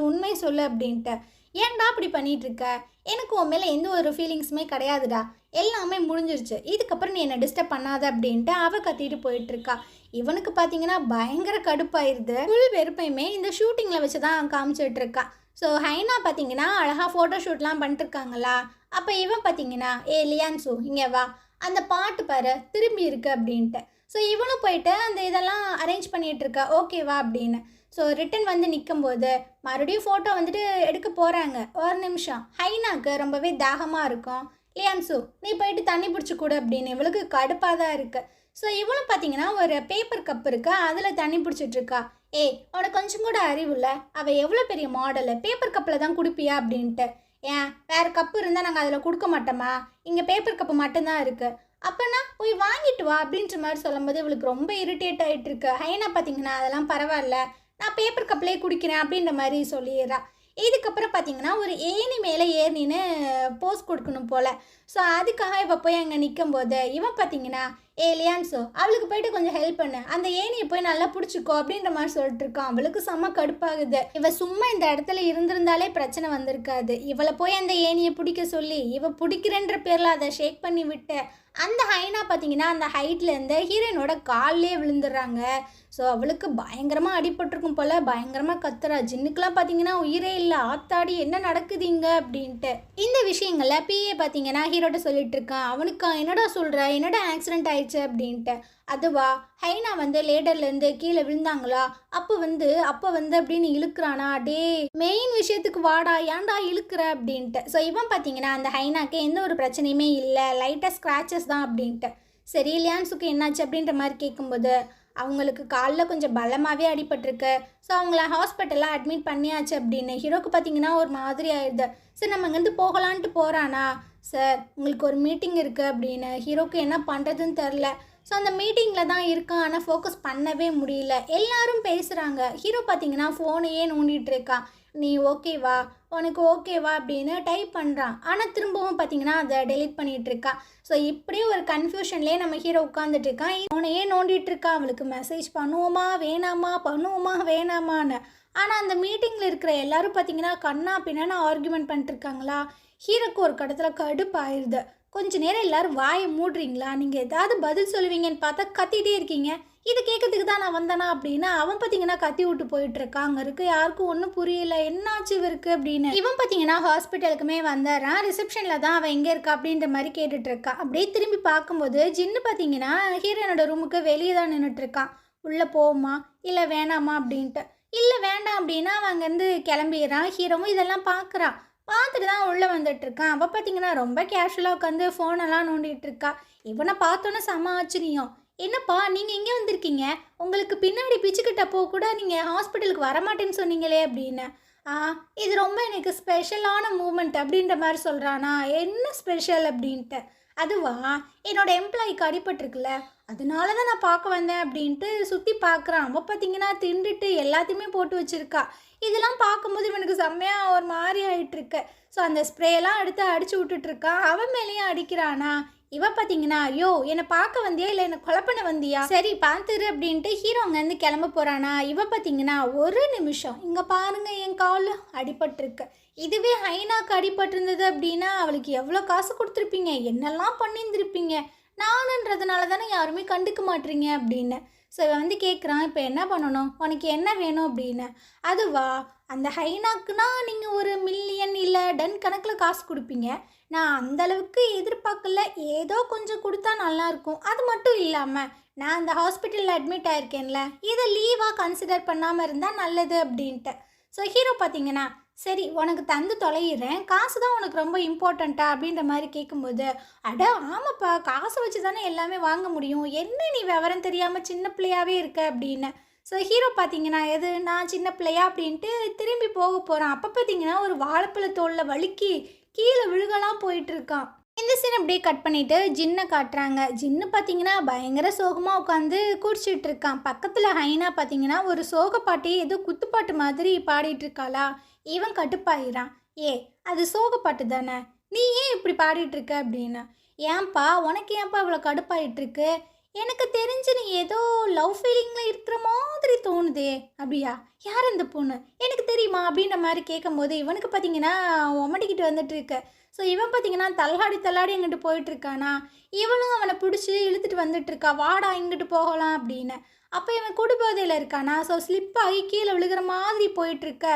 உண்மை சொல்லு அப்படின்ட்டு. ஏன்டா அப்படி பண்ணிகிட்ருக்க, எனக்கு உன் மேலே எந்த ஒரு ஃபீலிங்ஸுமே கிடையாதுடா, எல்லாமே முடிஞ்சிருச்சு, இதுக்கப்புறம் நீ என்னை டிஸ்டர்ப் பண்ணாத அப்படின்ட்டு அவள் கத்திட்டு போயிட்டுருக்கா. இவனுக்கு பார்த்தீங்கன்னா பயங்கர கடுப்பாயிருது. ஃபுல் வெறுப்பையுமே இந்த ஷூட்டிங்கில் வச்சு தான் காமிச்சிட்ருக்கா. ஸோ ஹைனா பார்த்தீங்கன்னா அழகாக ஃபோட்டோ ஷூட்லாம் பண்ணிட்டுருக்காங்களா. அப்போ இவன் பார்த்தீங்கன்னா லியான்சு இங்கே வா, அந்த பாட்டு பாரு திரும்பி இருக்கு அப்படின்ட்டு. ஸோ இவனும் போயிட்டு அந்த இதெல்லாம் அரேஞ்ச் பண்ணிட்டு இருக்கா, ஓகேவா அப்படின்னு. ஸோ ரிட்டன் வந்து நிற்கும்போது மறுபடியும் ஃபோட்டோ வந்துட்டு எடுக்க போகிறாங்க. ஒரு நிமிஷம், ஹைனாக்கு ரொம்பவே தாகமாக இருக்கும். லியான்சு நீ போயிட்டு தண்ணி பிடிச்சி கொடு அப்படின்னு. இவளுக்கு கடுப்பாக தான் இருக்குது. ஸோ இவளும் பார்த்தீங்கன்னா ஒரு பேப்பர் கப் இருக்கு, அதில் தண்ணி பிடிச்சிட்ருக்கா. ஏய் உனக்கு கொஞ்சம் கூட அறிவு இல்லை, அவள் எவ்வளோ பெரிய மாடலு, பேப்பர் கப்பில் தான் குடிப்பியா அப்படின்ட்டு. ஏன் வேறு கப்பு இருந்தால் நாங்கள் அதில் கொடுக்க மாட்டோமா, இங்கே பேப்பர் கப்பு மட்டும்தான் இருக்குது. அப்போனா போய் வாங்கிட்டு வா அப்படின்ற மாதிரி சொல்லும்போது இவளுக்கு ரொம்ப இரிட்டேட் ஆகிட்டு இருக்கு. ஹைனா பார்த்தீங்கன்னா அதெல்லாம் பரவாயில்ல, நான் பேப்பர் கப்லேயே குடிக்கிறேன் அப்படின்ற மாதிரி சொல்லிடுறா. இதுக்கப்புறம் பார்த்தீங்கன்னா ஒரு ஏணி மேலே ஏறினின்னு போஸ் கொடுக்கணும் போல். ஸோ அதுக்காக இவள் போய் அங்கே நிற்கும்போது இவன் பார்த்தீங்கன்னா லியான்சோ அவளுக்கு போயிட்டு கொஞ்சம் ஹெல்ப் பண்ணு, அந்த ஏணியை போய் நல்லா பிடிச்சிக்கோ அப்படின்ற மாதிரி சொல்லிட்டு இருக்கான். அவளுக்கு செம்ம கடுப்பாகுது. இவள் சும்மா இந்த இடத்துல இருந்திருந்தாலே பிரச்சனை வந்திருக்காது. இவளை போய் அந்த ஏணியை பிடிக்க சொல்லி இவள் பிடிக்கிறன்ற பேரில் அதை ஷேக் பண்ணி விட்டு அந்த ஹைனா பார்த்தீங்கன்னா அந்த ஹைட்லேருந்து ஹீரோயினோட காலிலே விழுந்துடுறாங்க. ஸோ அவளுக்கு பயங்கரமாக அடிபட்டிருக்கும் போல், பயங்கரமாக கத்துறா. ஜின்னுக்கெலாம் பார்த்தீங்கன்னா உயிரே இல்லை, ஆத்தாடி என்ன நடக்குதுங்க அப்படின்ட்டு. இந்த விஷயங்களை பிஏ பார்த்தீங்கன்னா ஹீரோட்ட சொல்லிட்டு இருக்கான். அவனுக்கு என்னடா சொல்கிற, என்னடா ஆக்சிடென்ட் ஆயிடுச்சு அப்படின்ட்டு. அதுவா ஹைனா வந்து லேடர்லேருந்து கீழே விழுந்தாங்களா, அப்போ வந்து அப்படின்னு இழுக்கிறானா. டே மெயின் விஷயத்துக்கு வாடா, ஏன்டா இழுக்கிற அப்படின்ட்டு. ஸோ இவன் பார்த்தீங்கன்னா அந்த ஹைனாக்கு எந்த ஒரு பிரச்சனையுமே இல்லை, லைட்டாக ஸ்க்ராச்சஸ் தான் அப்படின்ட்டு. சரி லியான்ஸுக்கு என்னாச்சு அப்படின்ற மாதிரி கேட்கும்போது அவங்களுக்கு காலில் கொஞ்சம் பலமாகவே அடிபட்டிருக்கு. ஸோ அவங்கள ஹாஸ்பிட்டலில் அட்மிட் பண்ணியாச்சு அப்படின்னு. ஹீரோக்கு பார்த்தீங்கன்னா ஒரு மாதிரி ஆயிடுது. சரி நம்ம இங்கேருந்து போகலான்ட்டு போகிறானா. சார் உங்களுக்கு ஒரு மீட்டிங் இருக்குது அப்படின்னு. ஹீரோக்கு என்ன பண்ணுறதுன்னு தெரில. ஸோ அந்த மீட்டிங்கில் தான் இருக்கான், ஆனால் ஃபோக்கஸ் பண்ணவே முடியல. எல்லாரும் பேசுகிறாங்க. ஹீரோ பார்த்தீங்கன்னா ஃபோனையே நோண்டிகிட்டு இருக்கான். நீ ஓகேவா, உனக்கு ஓகேவா அப்படின்னு டைப் பண்ணுறான். ஆனால் திரும்பவும் பார்த்தீங்கன்னா அதை டெலீட் பண்ணிகிட்டு இருக்கான். ஸோ இப்படியே ஒரு கன்ஃபியூஷன்லேயே நம்ம ஹீரோ உட்காந்துட்டு இருக்கான். ஃபோனையே நோண்டிகிட்டு இருக்கான். அவளுக்கு மெசேஜ் பண்ணுவோமா வேணாமா, பண்ணுவோமா வேணாமான்னு. ஆனால் அந்த மீட்டிங்கில் இருக்கிற எல்லாரும் பார்த்தீங்கன்னா கண்ணா பின்னான்னு ஆர்கியூமெண்ட் பண்ணிட்டுருக்காங்களா. ஹீரோக்கு ஒரு கடத்தில் கடுப்பாயிருது. கொஞ்ச நேரம் எல்லோரும் வாயை மூடுறீங்களா, நீங்கள் ஏதாவது பதில் சொல்லுவீங்கன்னு பார்த்தா கத்திகிட்டே இருக்கீங்க, இது கேட்கறதுக்கு தான் நான் வந்தேனா அப்படின்னு. அவன் பார்த்தீங்கன்னா கத்தி விட்டு போயிட்டுருக்கான். அங்கே இருக்க யாருக்கும் ஒன்றும் புரியல, என்னாச்சு இவருக்கு அப்படின்னு. இவன் பார்த்தீங்கன்னா ஹாஸ்பிட்டலுக்குமே வந்துடுறான். ரிசப்ஷனில் தான் அவன் எங்கே இருக்கா அப்படின்ற மாதிரி கேட்டுட்ருக்கான். அப்படியே திரும்பி பார்க்கும்போது ஜின்னு பார்த்தீங்கன்னா ஹீரோனோட ரூமுக்கு வெளியே தான் நின்றுட்டுருக்கான். உள்ளே போவோமா இல்லை வேணாமா அப்படின்ட்டு. இல்லை வேண்டாம் அப்படின்னா அவன் அங்கேருந்து கிளம்பிடுறான். ஹீரோவும் இதெல்லாம் பார்க்குறான். பார்த்துட்டு தான் உள்ளே வந்துட்டுருக்கான். அவள் பார்த்தீங்கன்னா ரொம்ப கேஷுவலாக உட்காந்து ஃபோனெல்லாம் நோண்டிகிட்டு இருக்கா. இவனை பார்த்தோன்னே செம ஆச்சரியம். என்னப்பா நீங்கள் இங்கே வந்திருக்கீங்க, உங்களுக்கு பின்னாடி பிச்சுக்கிட்டப்போ கூட நீங்கள் ஹாஸ்பிட்டலுக்கு வரமாட்டேன்னு சொன்னீங்களே அப்படின்னு. இது ரொம்ப எனக்கு ஸ்பெஷலான மூமெண்ட் அப்படின்ற மாதிரி சொல்கிறானா. என்ன ஸ்பெஷல் அப்படின்ட்டு. அதுவா என்னோட எம்ப்ளாய்க்கு அடிபட்டிருக்குல்ல, அதனால தான் நான் பார்க்க வந்தேன் அப்படின்ட்டு சுற்றி பார்க்குறான். அவள் பார்த்தீங்கன்னா திண்டுட்டு எல்லாத்தையுமே போட்டு வச்சுருக்கா. இதெல்லாம் பார்க்கும்போது இவனுக்கு செம்மையாக ஒரு மாதிரி ஆகிட்டுருக்கு. ஸோ அந்த ஸ்ப்ரேலாம் எடுத்து அடிச்சு விட்டுட்ருக்கான். அவன் மேலேயும் அடிக்கிறானா. இவ பார்த்தீங்கன்னா ஐயோ என்னை பார்க்க வந்தியா இல்லை என்னை கொலை பண்ண வந்தியா, சரி பார்த்துரு அப்படின்ட்டு ஹீரோ அங்கேருந்து கிளம்ப போகிறானா. இவ பார்த்தீங்கன்னா ஒரு நிமிஷம் இங்கே பாருங்கள் என் கால் அடிபட்டிருக்கு. இதுவே ஹைனாக்கு அடிபட்டிருந்தது அப்படின்னா அவளுக்கு எவ்வளோ காசு கொடுத்துருப்பீங்க, என்னெல்லாம் பண்ணியிருந்திருப்பீங்க, நானுன்றதுனால தானே யாருமே கண்டுக்க மாட்டீங்க அப்படின்னு. ஸோ இவன் வந்து கேட்குறான், இப்போ என்ன பண்ணணும், உனக்கு என்ன வேணும் அப்படின்னு. அதுவா அந்த ஹைனாக்குனா நீங்கள் ஒரு மில்லியன் இல்லை டன் கணக்கில் காசு கொடுப்பீங்க. நான் அந்தளவுக்கு எதிர்பார்க்கல, ஏதோ கொஞ்சம் கொடுத்தா நல்லாயிருக்கும். அது மட்டும் இல்லாமல் நான் அந்த ஹாஸ்பிட்டலில் அட்மிட் ஆகிருக்கேன்ல, இதை லீவாக கன்சிடர் பண்ணாமல் இருந்தால் நல்லது அப்படின்ட்டு. ஸோ ஹீரோ பார்த்தீங்கன்னா சரி உனக்கு தந்து தொலைகிறேன், காசு தான் உனக்கு ரொம்ப இம்பார்ட்டண்ட்டா அப்படின்ற மாதிரி கேட்கும்போது அட ஆமாப்பா காசை வச்சு தானே எல்லாமே வாங்க முடியும், என்ன நீ விவரம் தெரியாமல் சின்ன பிள்ளையாகவே இருக்க அப்படின்னு. ஸோ ஹீரோ பார்த்தீங்கன்னா எது நான் சின்ன பிள்ளையா அப்படின்ட்டு திரும்பி போக போகிறான். அப்போ பார்த்தீங்கன்னா ஒரு வாழைப்பழ தோலில் வழுக்கி கீழே விழுகலாம் போயிட்டுருக்கான். இந்த சீன் அப்படியே கட் பண்ணிவிட்டு ஜின்னை காட்டுறாங்க. ஜின்னு பார்த்தீங்கன்னா பயங்கர சோகமாக உட்காந்து குடிச்சிட்டு இருக்கான். பக்கத்தில் ஹைனா பார்த்தீங்கன்னா ஒரு சோக பாட்டி ஏதோ குத்துப்பாட்டு மாதிரி பாடிட்டு இருக்காளா. இவன் கட்டுப்பாயிறான். அது சோக பாட்டு தானே, நீ ஏன் இப்படி பாடிட்டுருக்க அப்படின்னு. ஏன்பா உனக்கு ஏன்பா இவ்வளோ கடுப்பாயிட்டுருக்கு, எனக்கு தெரிஞ்சு நீ ஏதோ லவ் ஃபீலிங்கில் இருக்கிற மாதிரி தோணுதே அப்படியா, யார் அந்த பொண்ணு எனக்கு தெரியுமா அப்படின்ற மாதிரி கேட்கும்போது இவனுக்கு பார்த்தீங்கன்னா ஒமட்டிக்கிட்டு வந்துட்டுருக்கு. ஸோ இவன் பார்த்தீங்கன்னா தள்ளாடி எங்கிட்டு போயிட்டுருக்கானா. இவளும் அவனை பிடிச்சி இழுத்துட்டு வந்துட்டுருக்கா, வாடா இங்கிட்டு போகலாம் அப்படின்னு. அப்போ இவன் குடிபோதையில் இருக்கானா, ஸோ ஸ்லிப் ஆகி கீழே விழுகிற மாதிரி போயிட்டுருக்க,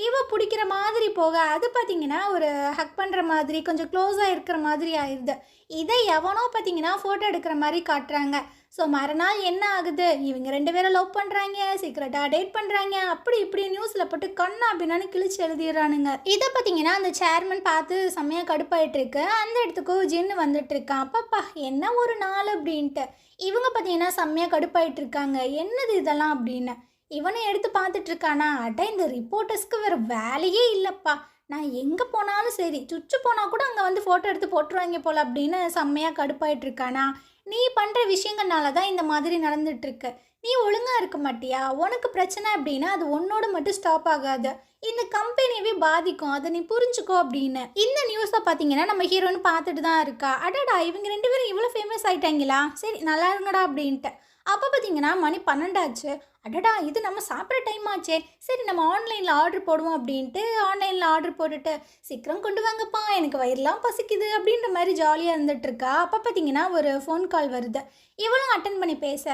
இவ பிடிக்கிற மாதிரி போக அது பார்த்தீங்கன்னா ஒரு ஹக் பண்ணுற மாதிரி கொஞ்சம் க்ளோஸாக இருக்கிற மாதிரி ஆயிடுது. இதை எவனோ பார்த்தீங்கன்னா ஃபோட்டோ எடுக்கிற மாதிரி காட்டுறாங்க. ஸோ மறுநாள் என்ன ஆகுது, இவங்க 2 பேரும் லவ் பண்ணுறாங்க, சீக்கிரட்டாக டேட் பண்ணுறாங்க, அப்படி இப்படி நியூஸில் போட்டு கண்ணா அப்படின்னு கிழிச்சு எழுதிடுறானுங்க. இதை பார்த்தீங்கன்னா அந்த சேர்மன் பார்த்து செம்மையாக கடுப்பாயிட்டுருக்கு. அந்த இடத்துக்கும் ஜின்னு வந்துட்டுருக்கான். அப்பப்பா என்ன ஒரு நாள் அப்படின்ட்டு இவங்க பார்த்தீங்கன்னா செம்மையாக கடுப்பாயிட்டுருக்காங்க. என்னது இதெல்லாம் அப்படின்னு இவனை எடுத்து பார்த்துட்ருக்கானா, அட இந்த ரிப்போர்ட்டர்ஸ்க்கு வேறு வேலையே இல்லைப்பா, நான் எங்கே போனாலும் சரி சுச்சு போனால் கூட அங்கே வந்து ஃபோட்டோ எடுத்து போட்டுருவாங்க போல் அப்படின்னு செம்மையாக கடுப்பாயிட்ருக்கானா. நீ பண்ணுற விஷயங்கள்னால தான் இந்த மாதிரி நடந்துட்டுருக்கு, நீ ஒழுங்காக இருக்க மாட்டியா, உனக்கு பிரச்சனை அப்படின்னா அது உன்னோட மட்டும் ஸ்டாப் ஆகாது, இந்த கம்பெனியவே பாதிக்கும், அதை நீ புரிஞ்சுக்கோ அப்படின்னு. இந்த நியூஸை பார்த்தீங்கன்னா நம்ம ஹீரோன்னு பார்த்துட்டு தான் இருக்கா. அடடா இவங்க 2 பேரும் இவ்வளோ ஃபேமஸ் ஆகிட்டாங்களா, சரி நல்லா இருங்கடா அப்படின்ட்டு. அப்போ பார்த்தீங்கன்னா மணி 12 ஆச்சு. அடடா இது நம்ம சாப்பிட்ற டைம் ஆச்சே, சரி நம்ம ஆன்லைனில் ஆர்டர் போடுவோம் அப்படின்ட்டு ஆன்லைனில் ஆர்டர் போட்டுட்டு சீக்கிரம் கொண்டு வாங்கப்பா எனக்கு வயிறுலாம் பசிக்குது அப்படின்ற மாதிரி ஜாலியாக இருந்துகிட்ருக்கா. அப்போ பார்த்தீங்கன்னா ஒரு ஃபோன் கால் வருது. இவளும் அட்டன் பண்ணி பேச,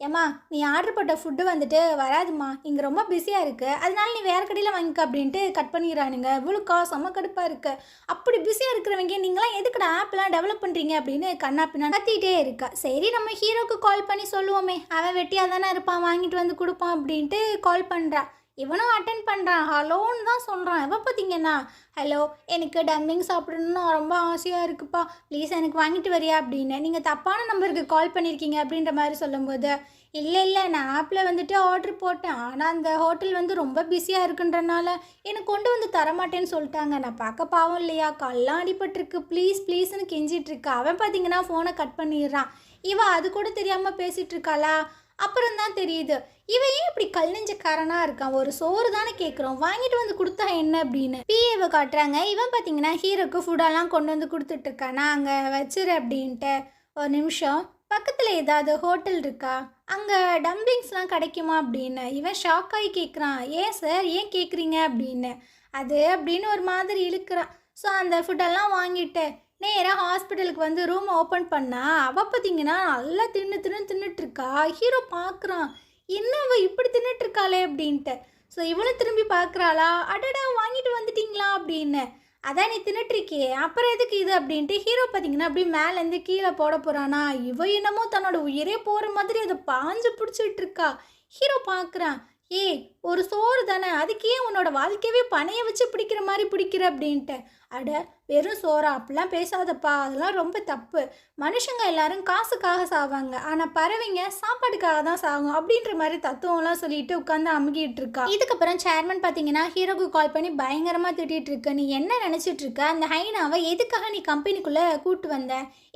ஏம்மா நீ ஆர்டர் போட்ட ஃபுட்டு வந்துட்டு வராதுமா, இங்கே ரொம்ப பிஸியாக இருக்குது, அதனால நீ வேறு கடையில் வாங்கிக்க அப்படின்ட்டு கட் பண்ணிடுறானுங்க. இவளுக்கா செம்ம கடுப்பாக இருக்குது. அப்படி பிஸியாக இருக்கிறவங்க நீங்களாம் எதுக்குடா ஆப்லாம் டெவலப் பண்ணுறீங்க அப்படின்னு கண்ணா பின்னா கத்திட்டே இருக்கா. சரி நம்ம ஹீரோக்கு கால் பண்ணி சொல்லுவோமே, அவன் வெட்டியாக தானே இருப்பான், வாங்கிட்டு வந்து கொடுப்பான் அப்படின்ட்டு கால் பண்ணுறா. இவனும் அட்டன் பண்ணுறான், ஹலோன்னு தான் சொல்கிறான். இவன் பார்த்தீங்கன்னா ஹலோ எனக்கு டம்பிங் சாப்பிடணுன்னு ரொம்ப ஆசையாக இருக்குப்பா, ப்ளீஸ் எனக்கு வாங்கிட்டு வரியா அப்படின்னு. நீங்கள் தப்பான நம்பருக்கு கால் பண்ணியிருக்கீங்க அப்படின்ற மாதிரி சொல்லும்போது, இல்லை நான் ஆப்பில் வந்துட்டு ஆர்டர் போட்டேன், ஆனால் அந்த ஹோட்டல் வந்து ரொம்ப பிஸியாக இருக்குன்றனால எனக்கு கொண்டு வந்து தரமாட்டேன்னு சொல்லிட்டாங்க, நான் பார்க்க பாவம் இல்லையா, கல்லாம் அடிபட்டிருக்கு, ப்ளீஸ்னு கெஞ்சிட்ருக்கா. அவன் பார்த்தீங்கன்னா ஃபோனை கட் பண்ணிடுறான். இவன் அது கூட தெரியாமல் பேசிகிட்டு இருக்காளா. அப்புறம் தான் தெரியுது இவன் ஏன் இப்படி கல் நெஞ்சக்காரனாக இருக்கான், ஒரு சோறு தானே கேட்குறோம், வாங்கிட்டு வந்து கொடுத்தா என்ன அப்படின்னு பிஏவை காட்டுறாங்க. இவன் பார்த்தீங்கன்னா ஹீரோக்கு ஃபுட்டெல்லாம் கொண்டு வந்து கொடுத்துட்ருக்கானா, அங்கே வச்சிரு அப்படின்ட்டு. ஒரு நிமிஷம், பக்கத்தில் ஏதாவது ஹோட்டல் இருக்கா, அங்கே டம்ப்ளிங்ஸ்லாம் கிடைக்குமா அப்படின்னு இவன் ஷாக் ஆகி கேட்குறான். ஏன் சார் ஏன் கேட்குறீங்க அப்படின்னு. அது அப்படின்னு ஒரு மாதிரி இழுக்கிறான். ஸோ அந்த ஃபுட்டெல்லாம் வாங்கிட்டு நேராக ஹாஸ்பிட்டலுக்கு வந்து ரூம் ஓப்பன் பண்ணா அவள் பார்த்தீங்கன்னா நல்லா தின்னுட்ருக்கா. ஹீரோ பார்க்குறான், என்ன அவள் இப்படி தின்னுட்ருக்காளே அப்படின்ட்டு. ஸோ இவளும் திரும்பி பார்க்குறாளா, அடடா வாங்கிட்டு வந்துட்டிங்களா அப்படின்னு. அதான் நீ தின்னுட்ருக்கியே அப்புறம் எதுக்கு இது அப்படின்ட்டு ஹீரோ பார்த்தீங்கன்னா அப்படியே மேலேருந்து கீழே போட போகிறானா. இவ என்னமோ தன்னோட உயிரே போகிற மாதிரி அதை பாஞ்சு பிடிச்சிட்டு இருக்கா. ஹீரோ பார்க்குறான், ஏய் ஒரு சோறு தானே, அதுக்கு ஏன் உன்னோட வாழ்க்கையவே பனையை வச்சு பிடிக்கிற மாதிரி பிடிக்கிற அப்படின்ட்டு. அட வெறும் சோறா, அப்படிலாம் பேசாதப்பா, அதெல்லாம் ரொம்ப தப்பு, மனுஷங்க எல்லாரும் காசுக்காக சாவாங்க, ஆனால் பறவைங்க சாப்பாடுக்காக தான் சாகும் அப்படின்ற மாதிரி தத்துவம்லாம் சொல்லிட்டு உட்காந்து அமுகிட்டு இருக்கா. இதுக்கப்புறம் சேர்மன் பார்த்தீங்கன்னா ஹீரோக்கு கால் பண்ணி பயங்கரமாக திட்டிகிட்டு இருக்கு. நீ என்ன நினச்சிட்டு இருக்க, அந்த ஹைனாவை எதுக்காக நீ கம்பெனிக்குள்ளே கூட்டு வந்த,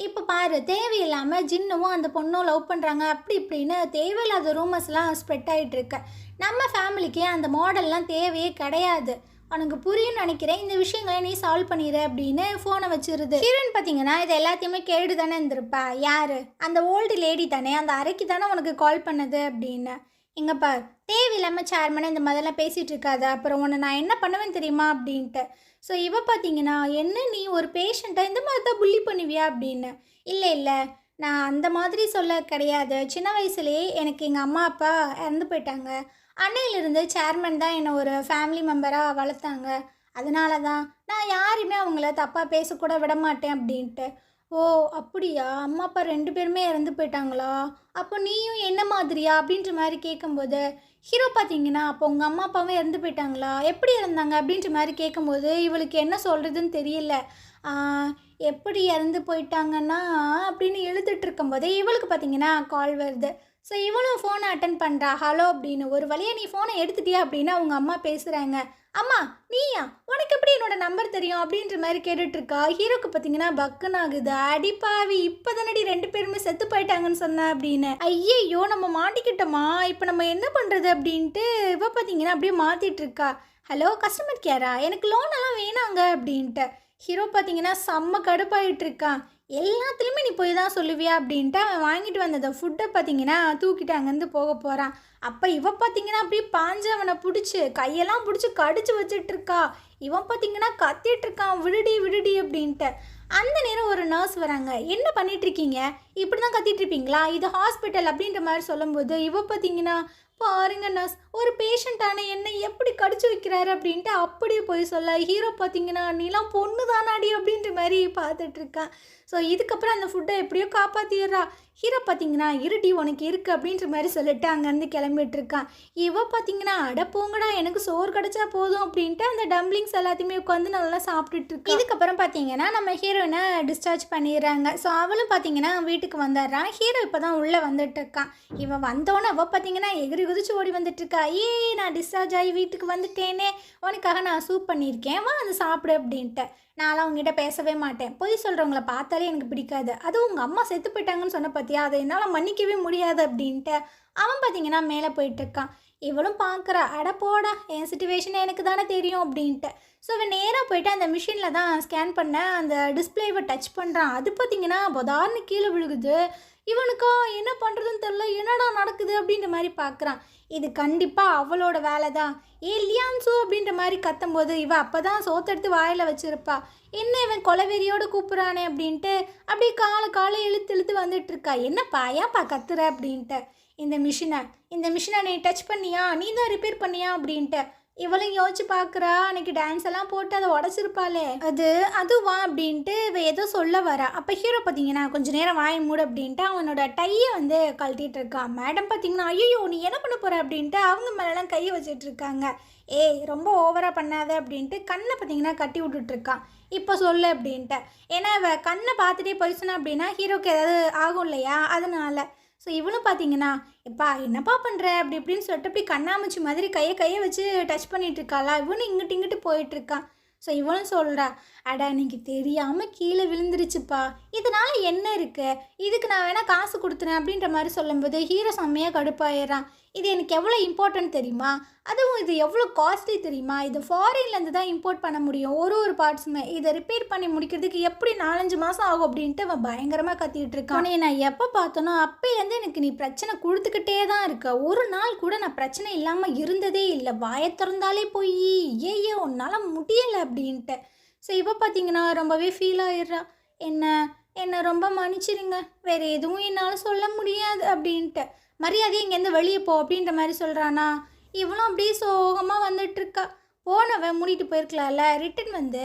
இப்போ பாரு தேவையில்லாமல் ஜின்னுவும் அந்த பொண்ணும் லவ் பண்ணுறாங்க அப்படி இப்படின்னு தேவையில்லாத ரூமர்ஸ்லாம் ஸ்ப்ரெட் ஆகிட்டு இருக்கு. நம்ம ஃபேமிலிக்கு அந்த மாடல்லாம் தேவையே கிடையாது, உனக்கு புரியும்னு நினைக்கிறேன், இந்த விஷயங்களை நீ சால்வ் பண்ணிடு அப்படின்னு ஃபோனை வச்சிருது. ஹீரோயின் பார்த்தீங்கன்னா இது எல்லாத்தையுமே கேடு தானே இருந்திருப்பா, யார் அந்த ஓல்டு லேடி தானே, அந்த அறைக்கு தானே உனக்கு கால் பண்ணது அப்படின்னு. இங்கே பார் தேவையில்லாமல் சேர்மனை இந்த மாதிரிலாம் பேசிகிட்டு இருக்காது, அப்புறம் உன்னை நான் என்ன பண்ணுவேன் தெரியுமா அப்படின்ட்டு. ஸோ இவ பார்த்தீங்கன்னா என்ன நீ ஒரு பேஷண்ட்டை இந்த மாதிரி தான் புள்ளி பண்ணுவியா அப்படின்னு. இல்லை நான் அந்த மாதிரி சொல்ல கிடையாது, சின்ன வயசுலேயே எனக்கு எங்கள் அம்மா அப்பா இறந்து போயிட்டாங்க, அன்னையிலிருந்து சேர்மன் தான் என்னை ஒரு ஃபேமிலி மெம்பராக வளர்த்தாங்க, அதனால தான் நான் யாருமே அவங்கள தப்பாக பேசக்கூட விட மாட்டேன் அப்படின்ட்டு. ஓ அப்படியா, அம்மா அப்பா 2 பேருமே இறந்து போயிட்டாங்களா, அப்போ நீயும் என்ன மாதிரியா அப்படின்ற மாதிரி கேட்கும்போது ஹீரோ பார்த்தீங்கன்னா அப்போ உங்கள் அம்மா அப்பாவும் இறந்து போயிட்டாங்களா, எப்படி இறந்தாங்க அப்படின்ற மாதிரி கேட்கும்போது இவளுக்கு என்ன சொல்கிறதுன்னு தெரியல. எப்படி இறந்து போயிட்டாங்கன்னா அப்படின்னு எழுதிட்டு இருக்கும்போதே இவளுக்கு பார்த்தீங்கன்னா கால் வருது. ஸோ இவளும் ஃபோனை அட்டன் பண்ணுறா, ஹலோ அப்படின்னு. ஒரு வழியாக நீ ஃபோனை எடுத்துட்டியா அப்படின்னு அவங்க அம்மா பேசுகிறாங்க. அம்மா நீயா, உனக்கு எப்படி என்னோட நம்பர் தெரியும் அப்படின்ற மாதிரி கேட்டுட்ருக்கா. ஹீரோக்கு பார்த்தீங்கன்னா பக்குன்னு ஆகுது, அடிப்பாவி இப்போ தானடி 2 பேருமே செத்து போயிட்டாங்கன்னு சொன்னேன் அப்படின்னு. ஐயையோ நம்ம மாட்டிக்கிட்டோமா, இப்போ நம்ம என்ன பண்ணுறது அப்படின்ட்டு இப்போ பார்த்தீங்கன்னா அப்படியே மாற்றிட்டு இருக்கா. ஹலோ கஸ்டமர் கேரா, எனக்கு லோன் எல்லாம் வேணாங்க அப்படின்ட்டு. ஹீரோ பார்த்தீங்கன்னா செம்ம கடுப்பாயிட்ருக்கான். எல்லாத்துலேயுமே நீ போய் தான் சொல்லுவியா அப்படின்ட்டு அவன் வாங்கிட்டு வந்ததை ஃபுட்டை பார்த்தீங்கன்னா தூக்கிட்டு அங்கேருந்து போக போகிறான். அப்போ இவன் பார்த்தீங்கன்னா அப்படியே பாஞ்சு அவனை பிடிச்சி கையெல்லாம் பிடிச்சி கடிச்சு வச்சிட்ருக்கா. இவன் பார்த்தீங்கன்னா கத்திட்டுருக்கான், விடுடி அப்படின்ட்டு. அந்த நேரம் ஒரு நர்ஸ் வராங்க. என்ன பண்ணிகிட்ருக்கீங்க, இப்படி தான் கத்திட்ருப்பீங்களா, இது ஹாஸ்பிட்டல் அப்படின்ற மாதிரி சொல்லும்போது இவ பார்த்தீங்கன்னா, பாருங்க நர்ஸ் ஒரு பேஷண்ட்டான என்ன எப்படி கடிச்சு வைக்கிறாரு அப்படின்ட்டு அப்படியே போய் சொல்ல ஹீரோ பார்த்தீங்கன்னா, நீலாம் பொண்ணு தானாடி அப்படின்ற மாதிரி பார்த்துட்ருக்கான். ஸோ இதுக்கப்புறம் அந்த ஃபுட்டை எப்படியோ காப்பாற்றிடுறா. ஹீரோ பார்த்தீங்கன்னா, இருடி உனக்கு இருக்குது அப்படின்ற மாதிரி சொல்லிட்டு அங்கேருந்து கிளம்பிட்டுருக்கான். இவ பார்த்தீங்கன்னா, அட போங்கடா எனக்கு சோறு கிடச்சா போதும் அப்படின்ட்டு அந்த டம்ப்ளிங்ஸ் எல்லாத்தையுமே உட்காந்து நல்லா சாப்பிட்டுட்ருக்கா. இதுக்கப்புறம் பார்த்தீங்கன்னா நம்ம ஹீரோயினை டிஸ்சார்ஜ் பண்ணிடுறாங்க. ஸோ அவளும் பார்த்தீங்கன்னா வீட்டுக்கு வந்துடுறான். ஹீரோ இப்போ தான் உள்ளே வந்துட்டு இருக்கான். இவன் வந்தோன்னே அவள் பார்த்தீங்கன்னா எகிரி குதிச்சு ஓடி வந்துட்டுருக்கா. நான் டிஸ்சார்ஜ் ஆகி வீட்டுக்கு வந்துட்டேனே, உனக்காக நான் சூப் பண்ணியிருக்கேன், வா வந்து சாப்பிடு அப்படின்ட்டு. நான்லாம் அவங்ககிட்ட பேசவே மாட்டேன், பொய் சொல்கிறவங்கள பார்த்தாலே எனக்கு பிடிக்காது, அதுவும் உங்கள் அம்மா செத்து போயிட்டாங்கன்னு சொன்ன பார்த்தியா, அதை என்னால் மன்னிக்கவே முடியாது அப்படின்ட்டு அவன் பார்த்தீங்கன்னா மேலே போயிட்டுருக்கான். இவளும் பார்க்குறா, அட போடா என் சுச்சுவேஷன் எனக்கு தானே தெரியும் அப்படின்ட்டு. ஸோ இவன் நேராக போயிட்டு அந்த மிஷினில் தான் ஸ்கேன் பண்ண அந்த டிஸ்பிளேவை டச் பண்ணுறான். அது பார்த்தீங்கன்னா பொதார்னு கீழே விழுகுது. இவனுக்கா என்ன பண்ணுறதுன்னு தெரில, என்னடா நடக்குது அப்படின்ற மாதிரி பார்க்குறான். இது கண்டிப்பாக அவளோட வேலை தான். லியான்சு அப்படின்ற மாதிரி கத்தும்போது இவ அப்போ தான் சோத்தெடுத்து வாயில் வச்சுருப்பா. என்ன இவன் கொலவெறியோடு கூப்பிட்றானே அப்படின்ட்டு அப்படியே காலை இழுத்து இழுத்து வந்துட்டுருக்கா. என்னப்பா ஏன்ப்பா கத்துற அப்படின்ட்டு. இந்த மிஷினை நீ டச் பண்ணியா, நீ தான் ரிப்பேர் பண்ணியா அப்படின்ட்டு இவளும் யோசிச்சு பார்க்குறா. அன்னைக்கு டான்ஸ் எல்லாம் போட்டு அதை உடச்சிருப்பாளே அதுவா அப்படின்ட்டு இவ ஏதோ சொல்ல வரா. அப்போ ஹீரோ பார்த்தீங்கன்னா கொஞ்சம் நேரம் வாய் மூடு அப்படின்ட்டு அவனோட டையை வந்து கழட்டிட்டு இருக்கான். மேடம் பார்த்தீங்கன்னா ஐயோ நீ என்ன பண்ண போகிற அப்படின்ட்டு அவங்க மேலெலாம் கையை வச்சுட்டு இருக்காங்க. ரொம்ப ஓவராக பண்ணாத அப்படின்ட்டு கண்ணை பார்த்தீங்கன்னா கட்டி விட்டுட்ருக்கான். இப்போ சொல்லு அப்படின்ட்டு. ஏன்னா இவ கண்ணை பார்த்துட்டே போயிடுச்சுனா அப்படின்னா ஹீரோக்கு ஏதாவது ஆகும் இல்லையா, அதனால. ஸோ இவளும் பார்த்தீங்கன்னா, எப்பா என்னப்பா பண்ணுற அப்படி இப்படின்னு சொல்லிட்டு அப்படி கண்ணாமூச்சி மாதிரி கையை வச்சு டச் பண்ணிகிட்டு இருக்காளா. இவனும் இங்கிட்டு போயிட்டுருக்கான். ஸோ இவளும் சொல்கிறா, அடா இன்னைக்கு தெரியாமல் கீழே விழுந்துருச்சுப்பா, இதனால் என்ன இருக்குது, இதுக்கு நான் வேணால் காசு கொடுத்துறேன் அப்படின்ற மாதிரி சொல்லும்போது ஹீரோ செம்மையாக கடுப்பாயிடுறான். இது எனக்கு எவ்வளோ இம்பார்ட்டன்ட் தெரியுமா, அதுவும் இது எவ்வளோ காஸ்ட்லி தெரியுமா, இது ஃபாரின்லேருந்து தான் இம்போர்ட் பண்ண முடியும் ஒரு பார்ட்ஸுமே, இதை ரிப்பேர் பண்ணி முடிக்கிறதுக்கு எப்படி 4-5 மாதம் ஆகும் அப்படின்ட்டு அவன் பயங்கரமாக கத்திட்டு இருக்கான். உன்னை நான் எப்போ பார்த்தோன்னா அப்போலேருந்து எனக்கு நீ பிரச்சனை கொடுத்துக்கிட்டே தான் இருக்க, ஒரு நாள் கூட நான் பிரச்சனை இல்லாமல் இருந்ததே இல்லை, வாயை திறந்தாலே போய் உன்னால் முடியலை அப்படின்ட்டு. ஸோ இவ பார்த்தீங்கன்னா ரொம்பவே ஃபீல் ஆயிடுறா. என்னை ரொம்ப மன்னிச்சிருங்க, வேறு எதுவும் என்னால் சொல்ல முடியாது அப்படின்ட்டு. மரியாதையை இங்கேருந்து வெளியே போ அப்படின்ற மாதிரி சொல்கிறானா. இவளும் அப்படியே சோகமாக வந்துட்டுருக்கா. போனவன் மூடிட்டு போயிருக்கலாம்ல. ரிட்டன் வந்து,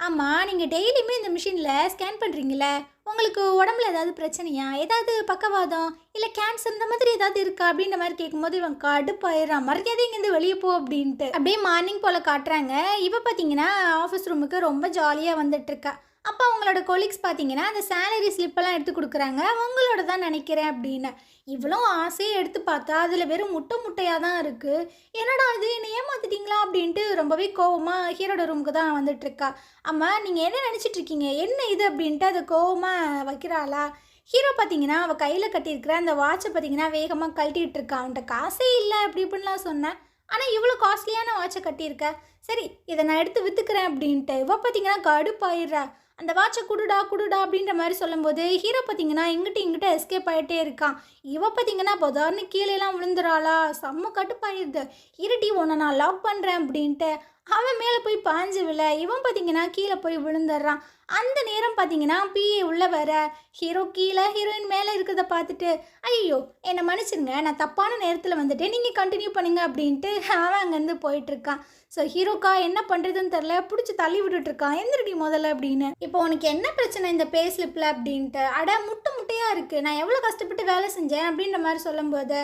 ஆமாம் நீங்கள் டெய்லியுமே இந்த மிஷினில் ஸ்கேன் பண்ணுறீங்களே, உங்களுக்கு உடம்புல ஏதாவது பிரச்சனையா, ஏதாவது பக்கவாதம் இல்லை கேன்சர் இந்த மாதிரி ஏதாவது இருக்கா அப்படின்ற மாதிரி கேட்கும்போது இவன் கடுப்பாயிடுறான். மரியாதை இங்கேருந்து வெளியே போ அப்படின்ட்டு. அப்படியே மார்னிங் போல் காட்டுறாங்க. இவ பார்த்தீங்கன்னா ஆஃபீஸ் ரூமுக்கு ரொம்ப ஜாலியாக வந்துட்டுருக்கா. அப்போ அவங்களோட கொலீக்ஸ் பார்த்தீங்கன்னா அந்த சேலரி ஸ்லிப்பெல்லாம் எடுத்து கொடுக்குறாங்க. உங்களோட தான் நினைக்கிறேன் அப்படின்னு. இவ்வளோ ஆசையை எடுத்து பார்த்தா அதில் வெறும் முட்டையாக தான் இருக்குது. என்னடா இது என்னை ஏமாத்திட்டீங்களா அப்படின்ட்டு ரொம்பவே கோவமாக ஹீரோட ரூமுக்கு தான் வந்துட்டுருக்கா. அம்மா நீங்கள் என்ன நினச்சிட்ருக்கீங்க, என்ன இது அப்படின்ட்டு அதை கோவமாக வைக்கிறாளா. ஹீரோ பார்த்தீங்கன்னா அவள் கையில் கட்டியிருக்கிற அந்த வாட்சை பார்த்தீங்கன்னா வேகமாக கழட்டிகிட்டு இருக்கா. அவன்கிட்ட காசே இல்லை அப்படி இப்படின்லாம் சொன்னேன், ஆனால் இவ்வளோ காஸ்ட்லியான வாட்சை கட்டியிருக்க, சரி இதை நான் எடுத்து விற்றுக்கிறேன் அப்படின்ட்டு. இவ பார்த்தீங்கன்னா கடுப்பாயிடுறா. அந்த வாட்சை குடுடா அப்படின்ற மாதிரி சொல்லும்போது ஹீரோ பார்த்தீங்கன்னா இங்கிட்ட எஸ்கேப் ஆகிட்டே இருக்கான். இவ பார்த்தீங்கன்னா பொதார்னு கீழேலாம் விழுந்துறாளா. செம்ம கடுப்பாயிடுது. இருட்டி உன்னை நான் லாக் பண்ணுறேன் அப்படின்ட்டு அவன் மேலே போய் பாஞ்சு விழ இவன் பார்த்தீங்கன்னா கீழே போய் விழுந்துடுறான். அந்த நேரம் பார்த்தீங்கன்னா பிஏ உள்ள வர ஹீரோ கீழே ஹீரோயின் மேலே இருக்கிறத பார்த்துட்டு, ஐயோ என்னை மன்னிச்சிருங்க நான் தப்பான நேரத்தில் வந்துட்டேன், நீங்கள் கண்டினியூ பண்ணுங்க அப்படின்ட்டு அவன் அங்கேருந்து போயிட்டுருக்கான். ஸோ ஹீரோக்கா என்ன பண்ணுறதுன்னு தெரில, பிடிச்சி தள்ளி விட்டுட்ருக்கான். எந்திரடி முதல்ல அப்படின்னு. இப்போ உனக்கு என்ன பிரச்சனை இந்த பே ஸ்லிப்பில் அப்படின்ட்டு. அட முட்டையாக இருக்குது, நான் எவ்வளோ கஷ்டப்பட்டு வேலை செஞ்சேன் அப்படின்ற மாதிரி சொல்லும்போது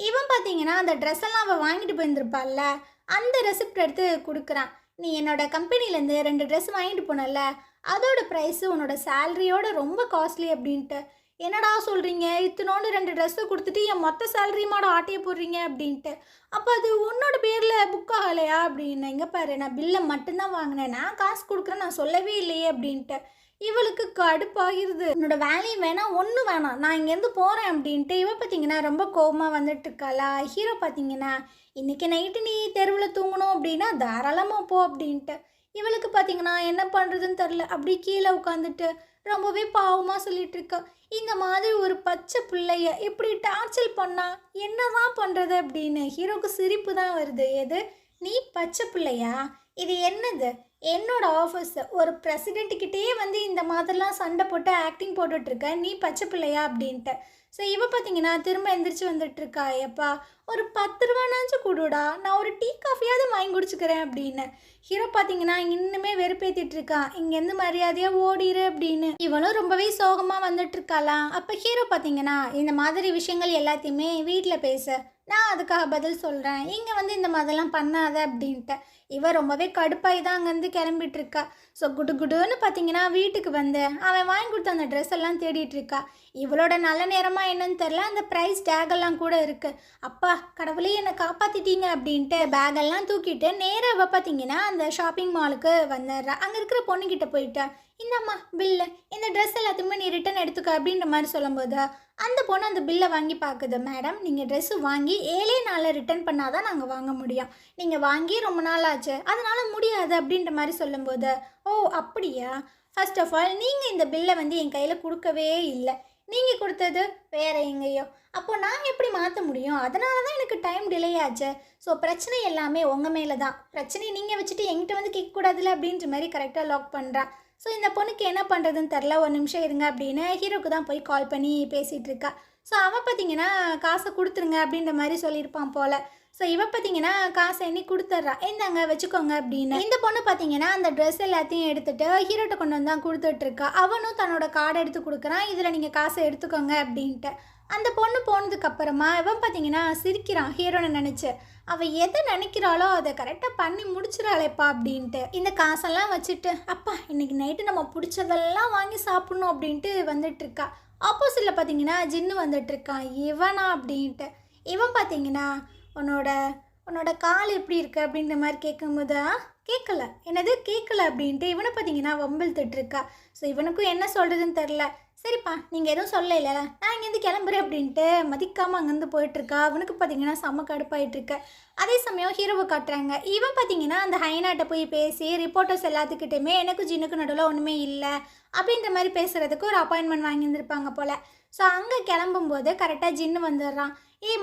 இவன் பார்த்தீங்கன்னா அந்த ட்ரெஸ் எல்லாம் அவள் வாங்கிட்டு போயிருந்துருப்பாள்ல, அந்த ரெசிப்ட் எடுத்து கொடுக்குறான். நீ என்னோட கம்பெனிலேருந்து 2 ட்ரெஸ் வாங்கிட்டு போனல, அதோட ப்ரைஸு உன்னோட சேலரியோட ரொம்ப காஸ்ட்லி அப்படின்ட்டு. என்னடா சொல்கிறீங்க, இத்தனோண்டு 2 ட்ரெஸ்ஸை கொடுத்துட்டு என் மொத்த சேலரியுமாட ஆட்டையை போடுறீங்க அப்படின்ட்டு. அப்போ அது உன்னோட பேரில் புக் ஆகலையா அப்படின்னு. இங்கே பாரு நான் பில்லை மட்டும்தான் வாங்கினேன், நான் காசு கொடுக்குறேன் நான் சொல்லவே இல்லையே அப்படின்ட்டு. இவளுக்கு கடுப்பாகிருது. என்னோட வேலையும் வேணாம் ஒன்றும் வேணாம், நான் இங்கேருந்து போகிறேன் அப்படின்ட்டு. இவ பார்த்தீங்கன்னா ரொம்ப கோபமாக வந்துட்டுருக்காளா. ஹீரோ பார்த்தீங்கன்னா இன்றைக்கி நைட்டு நீ தெருவில் தூங்கணும் அப்படின்னா தாராளமாக போ அப்படின்ட்டு. இவளுக்கு பார்த்தீங்கன்னா என்ன பண்ணுறதுன்னு தெரில. அப்படி கீழே உட்காந்துட்டு ரொம்பவே பாவமாக சொல்லிகிட்ருக்கா. இந்த மாதிரி ஒரு பச்சை பிள்ளைய இப்படி டார்ச்சல் பண்ணால் என்ன தான் பண்ணுறது அப்படின்னு. ஹீரோக்கு சிரிப்பு தான் வருது. எது நீ பச்சை பிள்ளையா, இது என்னது, என்னோட ஆஃபீஸ் ஒரு பிரசிடென்ட்டுக்கிட்டேயே வந்து இந்த மாதிரிலாம் சண்டை போட்டு ஆக்டிங் போட்டுட்ருக்க நீ பச்சை பிள்ளையா அப்படின்ட்டு. ஸோ இவ பார்த்தீங்கன்னா திரும்ப எந்திரிச்சு வந்துட்டுருக்கா, எப்பா ஒரு 10 ரூபானாச்சும் கொடுடா, நான் ஒரு டீ காஃபியாவது வாங்கி குடிச்சுக்கிறேன் அப்படின்னு. ஹீரோ பார்த்தீங்கன்னா இன்னுமே வெறுப்பேற்றிட்டு இருக்கா, இங்கேருந்து மரியாதையாக ஓடிரு அப்படின்னு. இவளும் ரொம்பவே சோகமாக வந்துட்டு இருக்காளாம். அப்போ ஹீரோ பார்த்தீங்கன்னா இந்த மாதிரி விஷயங்கள் எல்லாத்தையுமே வீட்டில் பேச, நான் அதுக்காக பதில் சொல்கிறேன், இங்கே வந்து இந்த மாதிரிலாம் பண்ணாத அப்படின்ட்டு. இவ ரொம்பவே கடுப்பாகி தான் அங்கேருந்து கிளம்பிட்டு இருக்கா. ஸோ குடுன்னு பார்த்தீங்கன்னா வீட்டுக்கு வந்து அவன் வாங்கி கொடுத்த அந்த ட்ரெஸ் எல்லாம் தேடிட்டு இருக்கா. இவளோட நல்ல நேரமா என்னன்னு தெரில, அந்த ப்ரைஸ் டேகெல்லாம் கூட இருக்குது. அப்பா கடவுளே என்னை காப்பாற்றிட்டீங்க அப்படின்ட்டு பேகெல்லாம் தூக்கிட்டு நேராக அவள் பார்த்தீங்கன்னா அந்த ஷாப்பிங் மாலுக்கு வந்துடுறா. அங்கே இருக்கிற பொண்ணுக்கிட்ட போயிட்டா, இந்தம்மா பில்லு, இந்த ட்ரெஸ் எல்லாத்தையுமே நீ ரிட்டன் எடுத்துக்க அப்படின்ற மாதிரி சொல்லும்போது அந்த பொண்ணு அந்த பில்லை வாங்கி பார்க்குது. மேடம் நீங்கள் ட்ரெஸ்ஸு வாங்கி 7 நாளில் ரிட்டன் பண்ணால் தான் நாங்கள் வாங்க முடியும், நீங்கள் வாங்கி ரொம்ப நாள் ஆச்சு அதனால் முடியாது அப்படின்ற மாதிரி சொல்லும்போது, ஓ அப்படியா, ஃபர்ஸ்ட் ஆஃப் ஆல் நீங்கள் இந்த பில்லை வந்து என் கையில் கொடுக்கவே இல்லை, நீங்கள் கொடுத்தது வேறு எங்கேயோ, அப்போது நான் எப்படி மாற்ற முடியும், அதனால தான் எனக்கு டைம் டிலே ஆச்சு. ஸோ பிரச்சனை எல்லாமே உங்கள் மேலே தான், பிரச்சனையை நீங்கள் வச்சுட்டு என்கிட்ட வந்து கேட்கக்கூடாதுல்ல அப்படின்ற மாதிரி கரெக்டாக லாக் பண்ணுறா. ஸோ இந்த பொண்ணுக்கு என்ன பண்ணுறதுன்னு தெரில, ஒரு நிமிஷம் இருங்க அப்படின்னு ஹீரோக்கு தான் போய் கால் பண்ணி பேசிகிட்டு இருக்கா. ஸோ அவன் பார்த்தீங்கன்னா காசை கொடுத்துருங்க அப்படின்ற மாதிரி சொல்லியிருப்பான் போல். ஸோ இவ பார்த்தீங்கன்னா காசை எண்ணி கொடுத்துட்றா, இந்தாங்க வச்சுக்கோங்க அப்படின்னு. இந்த பொண்ணு பார்த்தீங்கன்னா அந்த ட்ரெஸ் எல்லாத்தையும் எடுத்துகிட்டு ஹீரோட்ட கொண்டு வந்து தான் கொடுத்துட்ருக்கா. அவனும் தன்னோட கார்டை எடுத்து கொடுக்குறான், இதில் நீங்கள் காசை எடுத்துக்கோங்க அப்படின்ட்டு. அந்த பொண்ணு போனதுக்கப்புறமா இவன் பார்த்தீங்கன்னா சிரிக்கிறான் ஹீரோனை நினச்சி. அவள் எதை நினைக்கிறாளோ அதை கரெக்டாக பண்ணி முடிச்சிடாளேப்பா அப்படின்ட்டு. இந்த காசெல்லாம் வச்சுட்டு அப்பா இன்னைக்கு நைட்டு நம்ம பிடிச்சதெல்லாம் வாங்கி சாப்பிட்ணும் அப்படின்ட்டு வந்துட்டுருக்கா. ஆப்போசிட்டில் பார்த்தீங்கன்னா ஜின்னு வந்துட்டுருக்கான், இவனா அப்படின்ட்டு. இவன் பார்த்தீங்கன்னா உன்னோட கால் எப்படி இருக்குது அப்படின்ற மாதிரி கேட்கும்போது கேட்கல, என்னது கேட்கல அப்படின்ட்டு இவனை பார்த்தீங்கன்னா வம்பிழுத்துட்ருக்கா. ஸோ இவனுக்கும் என்ன சொல்கிறதுன்னு தெரில. சரிப்பா நீங்கள் எதுவும் சொல்லல, நான் இங்கேருந்து கிளம்புறேன் அப்படின்ட்டு மதிக்காமல் அங்கேருந்து போயிட்டுருக்கா. அவனுக்கு பார்த்தீங்கன்னா செம்ம கடுப்பாயிட்டுருக்க. அதே சமயம் ஹீரோவை காட்டுறாங்க. இவன் பார்த்தீங்கன்னா அந்த ஹைனாட்ட போய் பேசி ரிப்போர்ட்டர்ஸ் எல்லாத்துக்கிட்டையுமே எனக்கும் ஜின்னுக்கு நடுவில் ஒன்றுமே இல்லை அப்படின்ற மாதிரி பேசுகிறதுக்கு ஒரு அப்பாயின்மெண்ட் வாங்கியிருந்திருப்பாங்க போல். ஸோ அங்கே கிளம்பும்போது கரெக்டாக ஜின்னு வந்துடுறான்.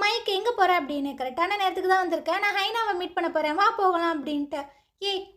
மைக் எங்கே போகிற அப்படின்னு. கரெக்டான நேரத்துக்கு தான் வந்திருக்கேன், நான் ஹைனாவை மீட் பண்ண போகிறேன், வா போகலாம் அப்படின்ட்டு.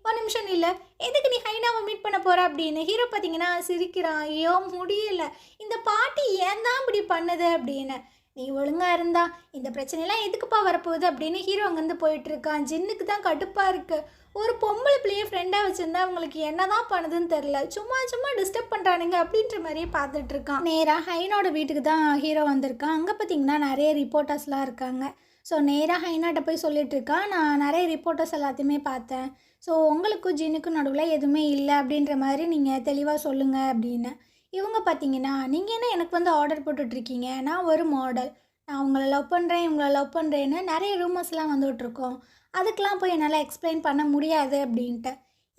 ஒரு நிமிஷம் இல்லை, எதுக்கு நீ ஹைனாவை மீட் பண்ண போகிற அப்படின்னு ஹீரோ பார்த்தீங்கன்னா சிரிக்கிறான். ஐயோ முடியல, இந்த பாட்டி ஏன் தான் இப்படி பண்ணுது அப்படின்னு. நீ ஒழுங்காக இருந்தா இந்த பிரச்சனைலாம் எதுக்குப்பா வரப்போகுது அப்படின்னு ஹீரோ அங்கேருந்து போயிட்டுருக்கான். ஜின்னுக்கு தான் கடுப்பாக இருக்குது. ஒரு பொம்பளை பிள்ளையை ஃப்ரெண்டாக வச்சுருந்தா அவங்களுக்கு என்ன தான் பண்ணுதுன்னு தெரில, சும்மா டிஸ்டர்ப் பண்ணுறானுங்க அப்படின்ற மாதிரியே பார்த்துட்ருக்கான். நேராக ஹைனோட வீட்டுக்கு தான் ஹீரோ வந்திருக்கான். அங்கே பார்த்தீங்கன்னா நிறைய ரிப்போர்ட்டர்ஸ்லாம் இருக்காங்க. ஸோ நேராக ஹைனாட்ட போய் சொல்லிகிட்ருக்கான், நான் நிறைய ரிப்போர்ட்டர்ஸ் எல்லாத்தையுமே பார்த்தேன், ஸோ உங்களுக்கும் ஜின்னுக்கும் நடுவில் எதுவுமே இல்லை அப்படின்ற மாதிரி நீங்கள் தெளிவாக சொல்லுங்கள் அப்படின்னு. இவங்க பார்த்தீங்கன்னா நீங்கள் என்ன எனக்கு வந்து ஆர்டர் போட்டுட்ருக்கீங்க, நான் ஒரு மாடல், நான் உங்களை லவ் பண்ணுறேன் இவங்களை லவ் பண்ணுறேன்னு நிறைய ரூமர்ஸ்லாம் வந்துகிட்ருக்கோம், அதுக்கெலாம் போய் என்னால் எக்ஸ்பிளைன் பண்ண முடியாது அப்படின்ட்டு.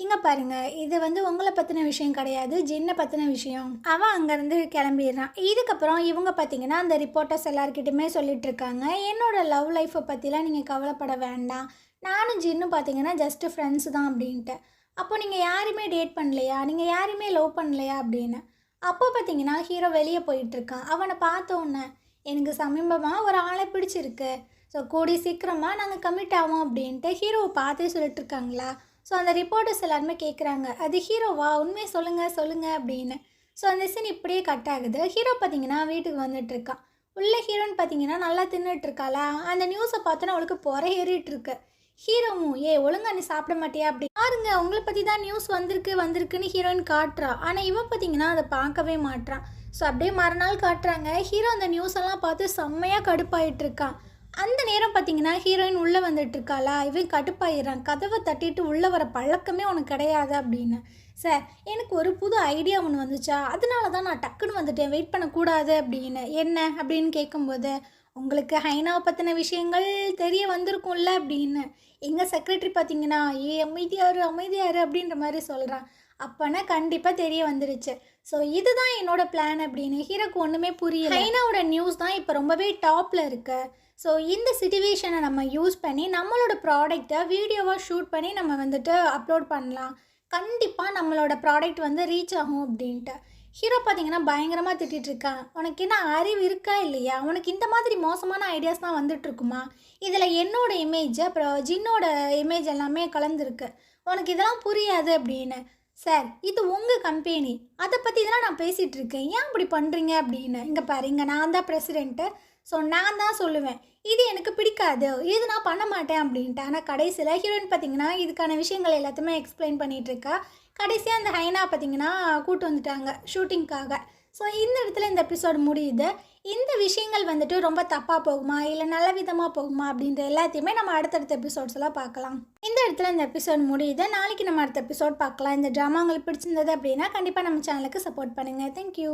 இங்கே பாருங்கள், இது வந்து உங்களை பற்றின விஷயம் கிடையாது, ஜின்னை பற்றின விஷயம். அவன் அங்கேருந்து கிளம்பிடுறான். இதுக்கப்புறம் இவங்க பார்த்தீங்கன்னா அந்த ரிப்போர்ட்டர்ஸ் எல்லாருக்கிட்டையுமே சொல்லிகிட்ருக்காங்க, என்னோடய லவ் லைஃப்பை பற்றிலாம் நீங்கள் கவலைப்பட வேண்டாம், நானும் ஜின்னும் பார்த்தீங்கன்னா ஜஸ்ட்டு ஃப்ரெண்ட்ஸ் தான் அப்படின்ட்டு. அப்போ நீங்கள் யாருமே டேட் பண்ணலையா, நீங்கள் யாருமே லவ் பண்ணலையா அப்படின்னு. அப்போ பார்த்தீங்கன்னா ஹீரோ வெளியே போயிட்டுருக்கான். அவனை பார்த்தோன்னே எனக்கு சமீபமாக ஒரு ஆளை பிடிச்சிருக்கு, ஸோ கூடி சீக்கிரமாக நாங்கள் கமிட் ஆவோம் அப்படின்ட்டு ஹீரோவை பார்த்தே சொல்லிட்டுருக்காங்களா. ஸோ அந்த ரிப்போர்ட்டர்ஸ் எல்லாருமே கேட்குறாங்க, அது ஹீரோவா, உண்மையை சொல்லுங்கள் அப்படின்னு. ஸோ அந்த சீன் இப்படியே கட் ஆகுது. ஹீரோ பார்த்தீங்கன்னா வீட்டுக்கு வந்துட்டுருக்கான். உள்ள ஹீரோன்னு பார்த்தீங்கன்னா நல்லா தின்னுட்டுருக்காளா. அந்த நியூஸை பார்த்தோன்னா அவளுக்கு புற ஏறிட்டுருக்கு. ஹீரோவும் ஒழுங்கா நீ சாப்பிட மாட்டியா அப்படி பாருங்க, உங்களை பற்றி தான் நியூஸ் வந்திருக்குன்னு ஹீரோயின் காட்டுறா. ஆனால் இவன் பார்த்தீங்கன்னா அதை பார்க்கவே மாட்டான். ஸோ அப்படியே மறுநாள் காட்டுறாங்க. ஹீரோ அந்த நியூஸ் எல்லாம் பார்த்து செம்மையாக கடுப்பாயிட்டுருக்கான். அந்த நேரம் பார்த்தீங்கன்னா ஹீரோயின் உள்ளே வந்துட்டுருக்காளா. இவன் கடுப்பாயிடுறான். கதவை தட்டிட்டு உள்ளே வர பழக்கமே உனக்கு கிடையாது அப்படின்னு. சார் எனக்கு ஒரு புது ஐடியா ஒன்று வந்துச்சா, அதனால தான் நான் டக்குன்னு வந்துட்டேன், வெயிட் பண்ணக்கூடாது அப்படின்னு. என்ன அப்படின்னு கேட்கும்போது, உங்களுக்கு ஹைனாவை பற்றின விஷயங்கள் தெரிய வந்திருக்கும்ல அப்படின்னு. எங்கள் செக்ரட்டரி பார்த்தீங்கன்னா அமைதியாரு அப்படின்ற மாதிரி சொல்கிறான். அப்போனா கண்டிப்பாக தெரிய வந்துருச்சு. ஸோ இதுதான் என்னோட பிளான் அப்படின்னு. ஹீரோக்கு ஒன்றுமே புரியல. ஹைனாவோட நியூஸ் தான் இப்போ ரொம்பவே டாப்பில் இருக்கு. ஸோ இந்த சிச்சுவேஷனை நம்ம யூஸ் பண்ணி நம்மளோட ப்ராடக்டை வீடியோவாக ஷூட் பண்ணி நம்ம வந்துட்டு அப்லோட் பண்ணலாம், கண்டிப்பாக நம்மளோட ப்ராடக்ட் வந்து ரீச் ஆகும் அப்படின்ட்டு. ஹீரோ பார்த்தீங்கன்னா பயங்கரமாக திட்டிகிட்டு இருக்கான். உனக்கு என்ன அறிவு இருக்கா இல்லையா? உனக்கு இந்த மாதிரி மோசமான ஐடியாஸ் தான் வந்துட்டுருக்குமா? இதில் என்னோட இமேஜ் அப்புறம் ஜின்னோட இமேஜ் எல்லாமே கலந்துருக்கு. உனக்கு இதெல்லாம் புரியாது அப்படின்னு. சார், இது உங்கள் கம்பெனி, அதை பற்றி இதெல்லாம் நான் பேசிகிட்டு இருக்கேன், ஏன் இப்படி பண்ணுறீங்க அப்படின்னு. இங்கே பாருங்க, நான் தான் ப்ரெசிடெண்ட்டு, ஸோ நான் தான் சொல்லுவேன், இது எனக்கு பிடிக்காது, இது நான் பண்ண மாட்டேன் அப்படின்ட்டு. ஆனால் கடைசியில் ஹீரோயின் பார்த்தீங்கன்னா இதுக்கான விஷயங்கள் எல்லாத்தையுமே எக்ஸ்பிளைன் பண்ணிகிட்டு இருக்கா. கடைசியாக அந்த ஹைனா பார்த்தீங்கன்னா கூட்டு வந்துட்டாங்க ஷூட்டிங்க்காக. ஸோ இந்த இடத்துல இந்த எபிசோடு முடியுது. இந்த விஷயங்கள் வந்துட்டு ரொம்ப தப்பாக போகுமா இல்லை நல்ல விதமாக போகுமா அப்படின்ற எல்லாத்தையுமே நம்ம அடுத்தடுத்த எபிசோட்ஸ் எல்லாம் பார்க்கலாம். இந்த இடத்துல இந்த எபிசோட் முடியுது. நாளைக்கு நம்ம அடுத்த எபிசோட் பார்க்கலாம். இந்த ட்ராமா உங்களுக்கு பிடிச்சிருந்தது அப்படின்னா கண்டிப்பாக நம்ம சேனலுக்கு சப்போர்ட் பண்ணுங்கள். தேங்க்யூ.